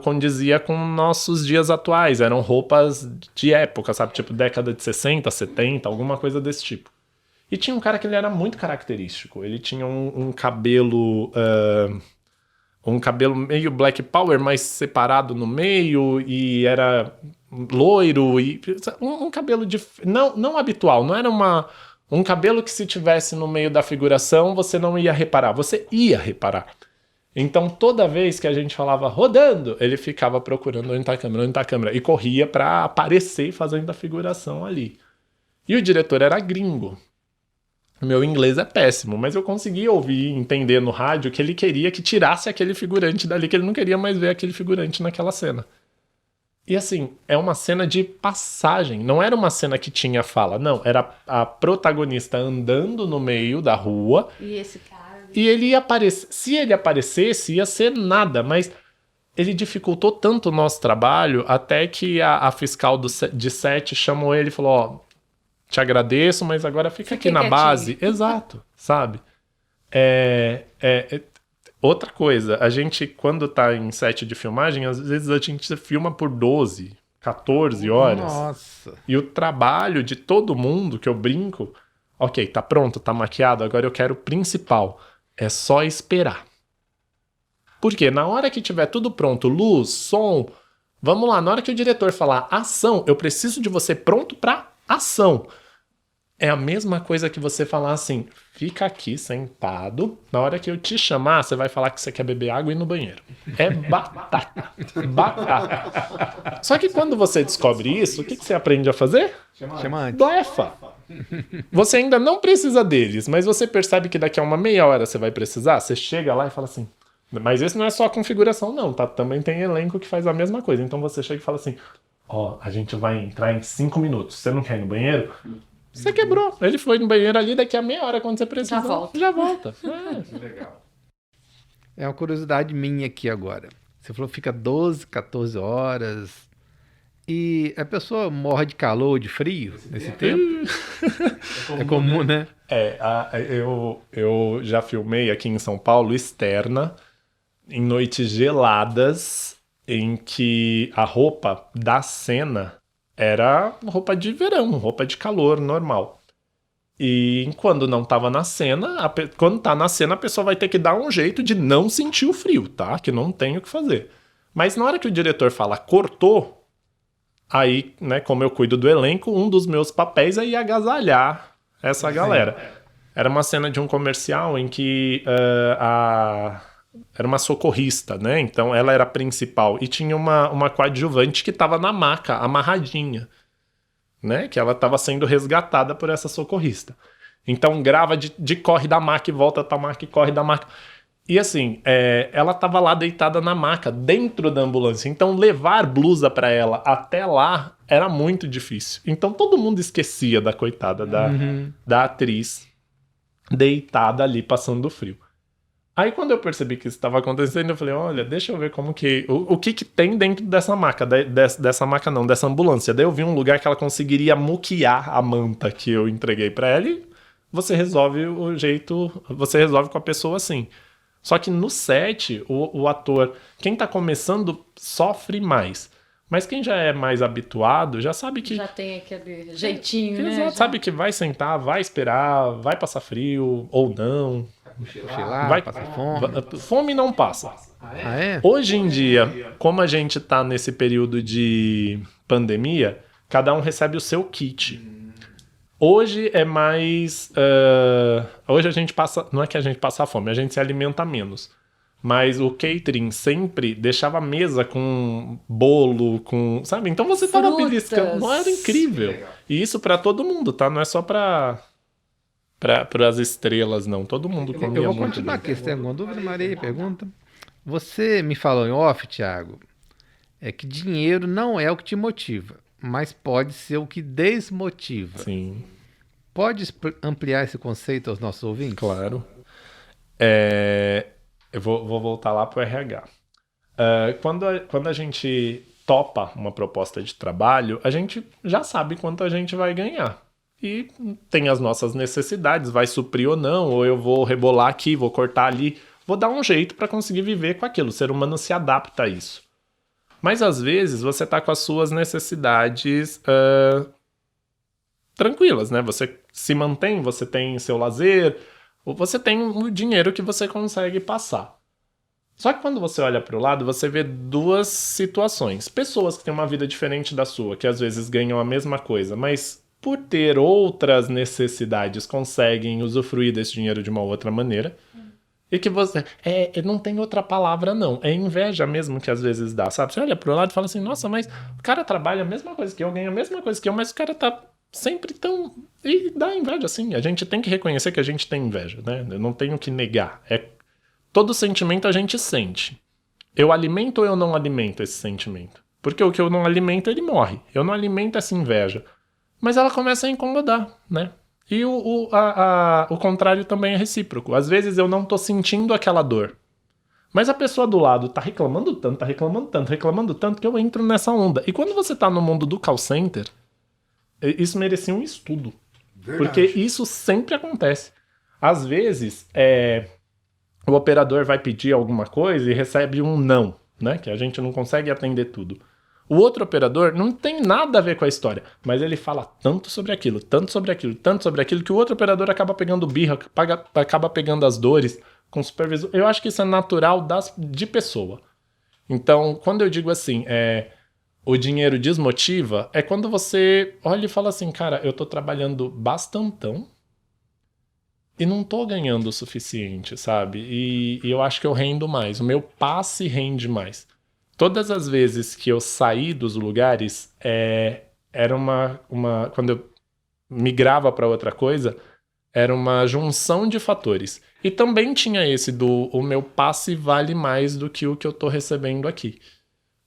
condizia com nossos dias atuais, eram roupas de época, sabe? Tipo década de 60, 70, alguma coisa desse tipo. E tinha um cara que ele era muito característico, ele tinha um cabelo... um cabelo meio black power, mas separado no meio, e era loiro, e um cabelo não habitual, não era um cabelo que se tivesse no meio da figuração você não ia reparar, você ia reparar. Então toda vez que a gente falava rodando, ele ficava procurando onde tá a câmera, e corria pra aparecer fazendo a figuração ali. E o diretor era gringo. Meu inglês é péssimo, mas eu consegui ouvir e entender no rádio que ele queria que tirasse aquele figurante dali, que ele não queria mais ver aquele figurante naquela cena. E assim, é uma cena de passagem, não era uma cena que tinha fala, não, era a protagonista andando no meio da rua E esse cara... e ele ia aparecer. Se ele aparecesse, ia ser nada, mas ele dificultou tanto o nosso trabalho até que a fiscal de set chamou ele e falou: ó, te agradeço, mas agora fica aqui na quietinho. base. Exato, sabe? Outra coisa, a gente, quando tá em set de filmagem, às vezes a gente filma por 12, 14 horas. Nossa. E o trabalho de todo mundo, que eu brinco, ok, tá pronto, tá maquiado, agora eu quero o principal. É só esperar. Porque na hora que tiver tudo pronto, luz, som, vamos lá, na hora que o diretor falar ação, eu preciso de você pronto pra ação. É a mesma coisa que você falar assim, fica aqui sentado, na hora que eu te chamar, você vai falar que você quer beber água e ir no banheiro. É batata. Batata. Só que quando você descobre isso, o que você aprende a fazer? Chama antes. Blefa. Você ainda não precisa deles, mas você percebe que daqui a uma meia hora você vai precisar, você chega lá e fala assim, mas esse não é só a configuração não, tá? Também tem elenco que faz a mesma coisa. Então você chega e fala assim, ó, a gente vai entrar em 5 minutos, você não quer ir no banheiro? Você quebrou. Ele foi no banheiro ali, daqui a meia hora, quando você precisar, já volta. Legal. É uma curiosidade minha aqui agora. Você falou que fica 12, 14 horas. E a pessoa morre de calor ou de frio nesse tempo? É comum, né? Eu já filmei aqui em São Paulo, externa, em noites geladas, em que a roupa da cena era roupa de verão, roupa de calor normal. E quando não tava na cena, quando tá na cena, a pessoa vai ter que dar um jeito de não sentir o frio, tá? Que não tem o que fazer. Mas na hora que o diretor fala cortou, aí, né, como eu cuido do elenco, um dos meus papéis é ir agasalhar essa galera. Era uma cena de um comercial em que era uma socorrista, né? Então ela era a principal. E tinha uma coadjuvante que estava na maca, amarradinha, né? Que ela estava sendo resgatada por essa socorrista. Então grava de corre da maca e volta pra maca e corre da maca. E assim, ela estava lá deitada na maca, dentro da ambulância. Então levar blusa para ela até lá era muito difícil. Então todo mundo esquecia da coitada da atriz deitada ali passando frio. Aí quando eu percebi que isso estava acontecendo, eu falei, olha, deixa eu ver como que... O que tem dentro dessa maca, dessa maca não, dessa ambulância. Daí eu vi um lugar que ela conseguiria muquear a manta que eu entreguei pra ela e você resolve você resolve com a pessoa assim. Só que no set, o ator, quem tá começando sofre mais. Mas quem já é mais habituado, já sabe que... Já tem aquele jeitinho, né? Exato, sabe que vai sentar, vai esperar, vai passar frio ou não. Vai passar fome. Fome não passa. Ah, é? Hoje em dia, como a gente tá nesse período de pandemia, cada um recebe o seu kit. Hoje é mais... hoje a gente passa... Não é que a gente passa fome, a gente se alimenta menos. Mas o catering sempre deixava a mesa com bolo, com... Sabe? Então você tava beliscando. Não era incrível. E isso pra todo mundo, tá? Não é só para as estrelas, não. Todo mundo comia muito. Eu vou continuar aqui. Se tem alguma dúvida, Maria, pergunta. Você me falou em off, Thiago, que dinheiro não é o que te motiva, mas pode ser o que desmotiva. Sim. Pode ampliar esse conceito aos nossos ouvintes? Claro. Eu vou voltar lá pro RH. Quando a gente topa uma proposta de trabalho, a gente já sabe quanto a gente vai ganhar. E tem as nossas necessidades, vai suprir ou não, ou eu vou rebolar aqui, vou cortar ali, vou dar um jeito para conseguir viver com aquilo. O ser humano se adapta a isso. Mas às vezes você tá com as suas necessidades tranquilas, né? Você se mantém, você tem seu lazer, ou você tem o dinheiro que você consegue passar. Só que quando você olha para o lado, você vê duas situações. Pessoas que têm uma vida diferente da sua, que às vezes ganham a mesma coisa, mas por ter outras necessidades conseguem usufruir desse dinheiro de uma outra maneira. E que você... não tem outra palavra, não. É inveja mesmo que às vezes dá, sabe? Você olha pro lado e fala assim, nossa, mas o cara trabalha a mesma coisa que eu, ganha a mesma coisa que eu, mas o cara tá sempre tão... E dá inveja, sim. A gente tem que reconhecer que a gente tem inveja, né? Eu não tenho que negar. Todo sentimento a gente sente. Eu alimento ou eu não alimento esse sentimento? Porque o que eu não alimento, ele morre. Eu não alimento essa inveja. Mas ela começa a incomodar, né? E o contrário também é recíproco. Às vezes eu não tô sentindo aquela dor. Mas a pessoa do lado tá reclamando tanto, que eu entro nessa onda. E quando você tá no mundo do call center, isso merecia um estudo. Verdade. Porque isso sempre acontece. Às vezes, o operador vai pedir alguma coisa e recebe um não, né? Que a gente não consegue atender tudo. O outro operador não tem nada a ver com a história, mas ele fala tanto sobre aquilo, que o outro operador acaba pegando birra, acaba pegando as dores com o supervisor. Eu acho que isso é natural de pessoa. Então, quando eu digo assim, o dinheiro desmotiva, é quando você olha e fala assim, cara, eu tô trabalhando bastantão e não tô ganhando o suficiente, sabe? E eu acho que eu rendo mais, o meu passe rende mais. Todas as vezes que eu saí dos lugares, era quando eu migrava para outra coisa, era uma junção de fatores. E também tinha esse o meu passe vale mais do que o que eu tô recebendo aqui.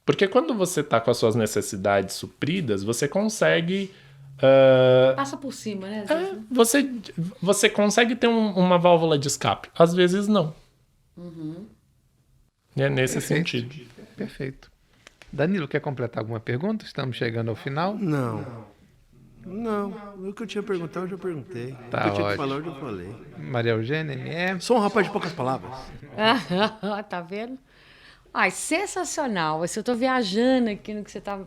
Porque quando você tá com as suas necessidades supridas, você consegue... Passa por cima, né? Você consegue ter uma válvula de escape. Às vezes não. Uhum. É nesse sentido. Perfeito. Danilo, quer completar alguma pergunta? Estamos chegando ao final. Não. O que eu tinha perguntado, eu já perguntei. Tá, o que eu tinha ótimo. que falar, eu já falei. Maria Eugênia, ME. Sou um rapaz de poucas palavras. Tá vendo? Ai, sensacional. Eu tô viajando aqui no que você tá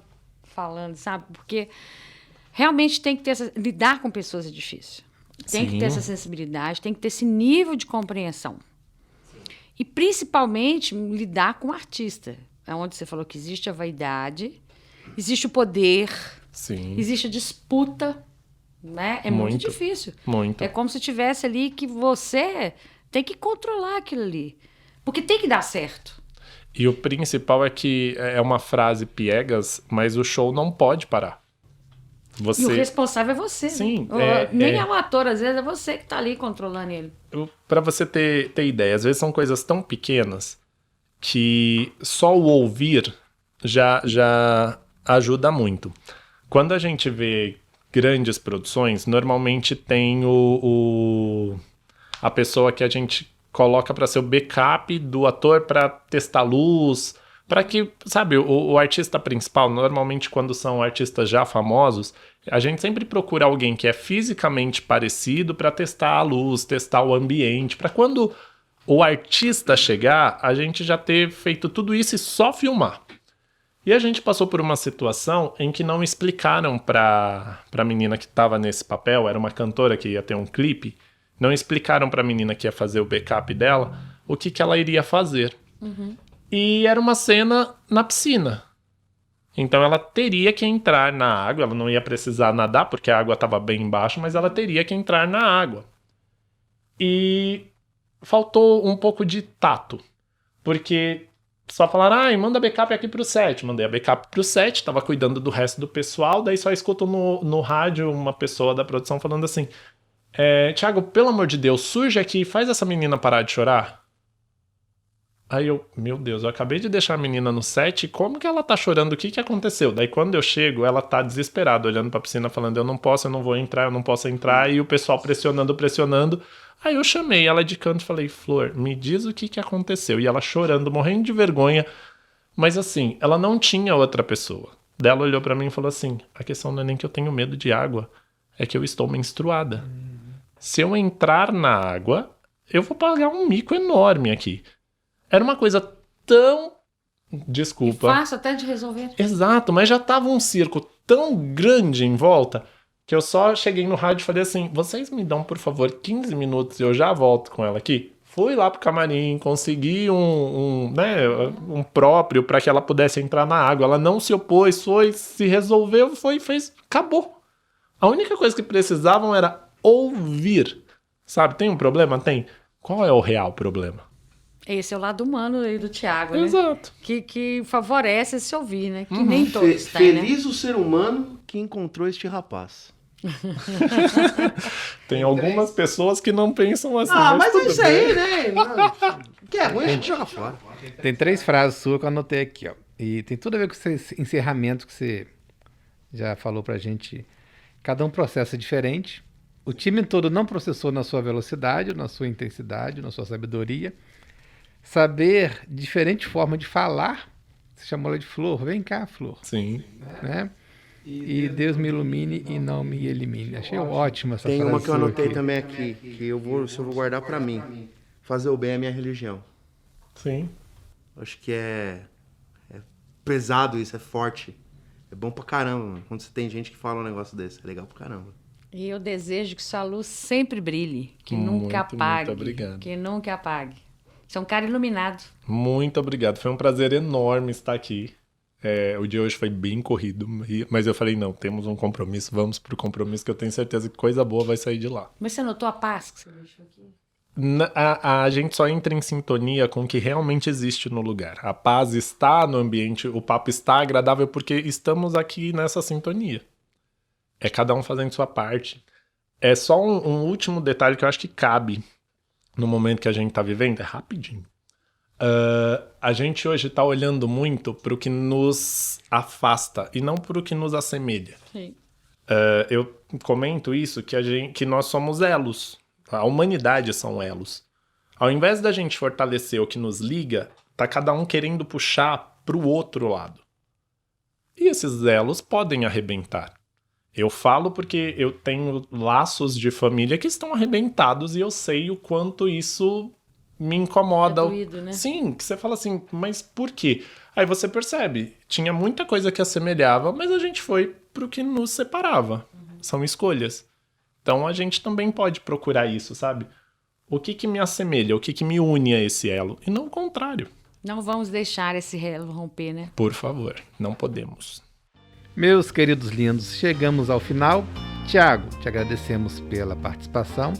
falando, sabe? Porque realmente tem que ter lidar com pessoas é difícil. Tem que ter essa sensibilidade, tem que ter esse nível de compreensão. E principalmente lidar com o artista. É onde você falou que existe a vaidade, existe o poder, Sim. existe a disputa, né? É muito difícil. Muito. É como se tivesse ali que você tem que controlar aquilo ali. Porque tem que dar certo. E o principal é que é uma frase piegas, mas o show não pode parar. E o responsável é você. Sim. Né? Nem é o ator, às vezes é você que tá ali controlando ele. Pra você ter ideia, às vezes são coisas tão pequenas que só o ouvir já ajuda muito. Quando a gente vê grandes produções, normalmente tem a pessoa que a gente coloca para ser o backup do ator para testar luz, para que, sabe, o artista principal, normalmente quando são artistas já famosos, a gente sempre procura alguém que é fisicamente parecido para testar a luz, testar o ambiente, para quando o artista chegar, a gente já ter feito tudo isso e só filmar. E a gente passou por uma situação em que não explicaram para a menina que estava nesse papel, era uma cantora que ia ter um clipe, não explicaram para a menina que ia fazer o backup dela o que ela iria fazer. Uhum. E era uma cena na piscina. Então ela teria que entrar na água, ela não ia precisar nadar porque a água estava bem embaixo, mas ela teria que entrar na água. E faltou um pouco de tato, porque só falaram, manda backup aqui pro set. Mandei a backup pro set, tava cuidando do resto do pessoal, daí só escuto no rádio uma pessoa da produção falando assim, Thiago, pelo amor de Deus, surge aqui e faz essa menina parar de chorar. Aí meu Deus, eu acabei de deixar a menina no set, como que ela tá chorando? O que aconteceu? Daí quando eu chego, ela tá desesperada, olhando pra piscina, falando, eu não vou entrar, eu não posso entrar, e o pessoal pressionando. Aí eu chamei ela de canto e falei, Flor, me diz o que aconteceu. E ela chorando, morrendo de vergonha, mas assim, ela não tinha outra pessoa. Daí ela olhou pra mim e falou assim, a questão não é nem que eu tenho medo de água, é que eu estou menstruada. Se eu entrar na água, eu vou pagar um mico enorme aqui. Era uma coisa tão... Desculpa. E fácil até de resolver. Exato, mas já tava um circo tão grande em volta que eu só cheguei no rádio e falei assim, vocês me dão, por favor, 15 minutos e eu já volto com ela aqui. Fui lá pro camarim, consegui um próprio para que ela pudesse entrar na água. Ela não se opôs, se resolveu, fez, acabou. A única coisa que precisavam era ouvir. Sabe, tem um problema? Tem. Qual é o real problema? Esse é o lado humano aí do Thiago, né? Exato. Que favorece esse ouvir, né? Que nem todos têm, né? Feliz o ser humano que encontrou este rapaz. Tem algumas pessoas que não pensam assim. Mas é tudo isso bem. aí, né? O que é ruim, a gente joga fora. Tem 3 frases suas que eu anotei aqui, ó. E tem tudo a ver com esse encerramento que você já falou pra gente. Cada um processa diferente. O time todo não processou na sua velocidade, na sua intensidade, na sua sabedoria. Saber diferente forma de falar. Você chamou ela de Flor. Vem cá, Flor. Sim. Né? E Deus me ilumine e não me elimine. Achei ótima essa Tem frase uma que eu sua anotei aqui. também aqui, que eu vou guardar pra mim. Fazer o bem é minha religião. Sim. Acho que é pesado isso, é forte. É bom pra caramba, mano. Quando você tem gente que fala um negócio desse, é legal pra caramba. E eu desejo que sua luz sempre brilhe, que nunca Muito apague. obrigado. Que nunca apague. Você é um cara iluminado. Muito obrigado. Foi um prazer enorme estar aqui. O dia hoje foi bem corrido, mas eu falei, não, temos um compromisso, vamos pro compromisso, que eu tenho certeza que coisa boa vai sair de lá. Mas você notou a paz que você deixou aqui? A gente só entra em sintonia com o que realmente existe no lugar. A paz está no ambiente, o papo está agradável porque estamos aqui nessa sintonia. É cada um fazendo sua parte. É só um último detalhe que eu acho que cabe no momento que a gente está vivendo, é rapidinho. A gente hoje está olhando muito para o que nos afasta e não para o que nos assemelha. Sim. Eu comento isso, que nós somos elos. A humanidade são elos. Ao invés da gente fortalecer o que nos liga, tá cada um querendo puxar para o outro lado. E esses elos podem arrebentar. Eu falo porque eu tenho laços de família que estão arrebentados e eu sei o quanto isso me incomoda. É doído, né? Sim, que você fala assim, mas por quê? Aí você percebe, tinha muita coisa que assemelhava, mas a gente foi pro que nos separava. São escolhas. Então a gente também pode procurar isso, sabe? O que me assemelha, o que me une a esse elo, e não o contrário. Não vamos deixar esse elo romper, né? Por favor, não podemos. Meus queridos lindos, chegamos ao final. Tiago, te agradecemos pela participação.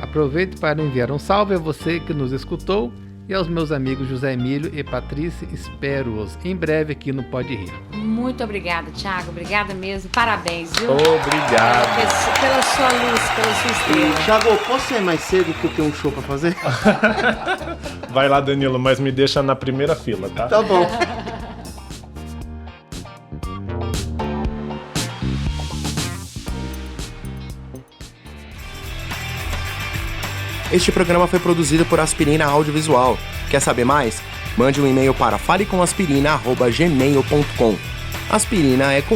Aproveito para enviar um salve a você que nos escutou e aos meus amigos José Emílio e Patrícia. Espero-os em breve aqui no Pode Rir. Muito obrigada, Thiago. Obrigada mesmo. Parabéns, viu? Obrigado. Pela sua luz, pela sua estrela. Thiago, posso sair mais cedo que eu tenho um show pra fazer? Vai lá, Danilo, mas me deixa na primeira fila, tá? Tá bom. Este programa foi produzido por Aspirina Audiovisual. Quer saber mais? Mande um e-mail para falecomaspirina@gmail.com. Aspirina é com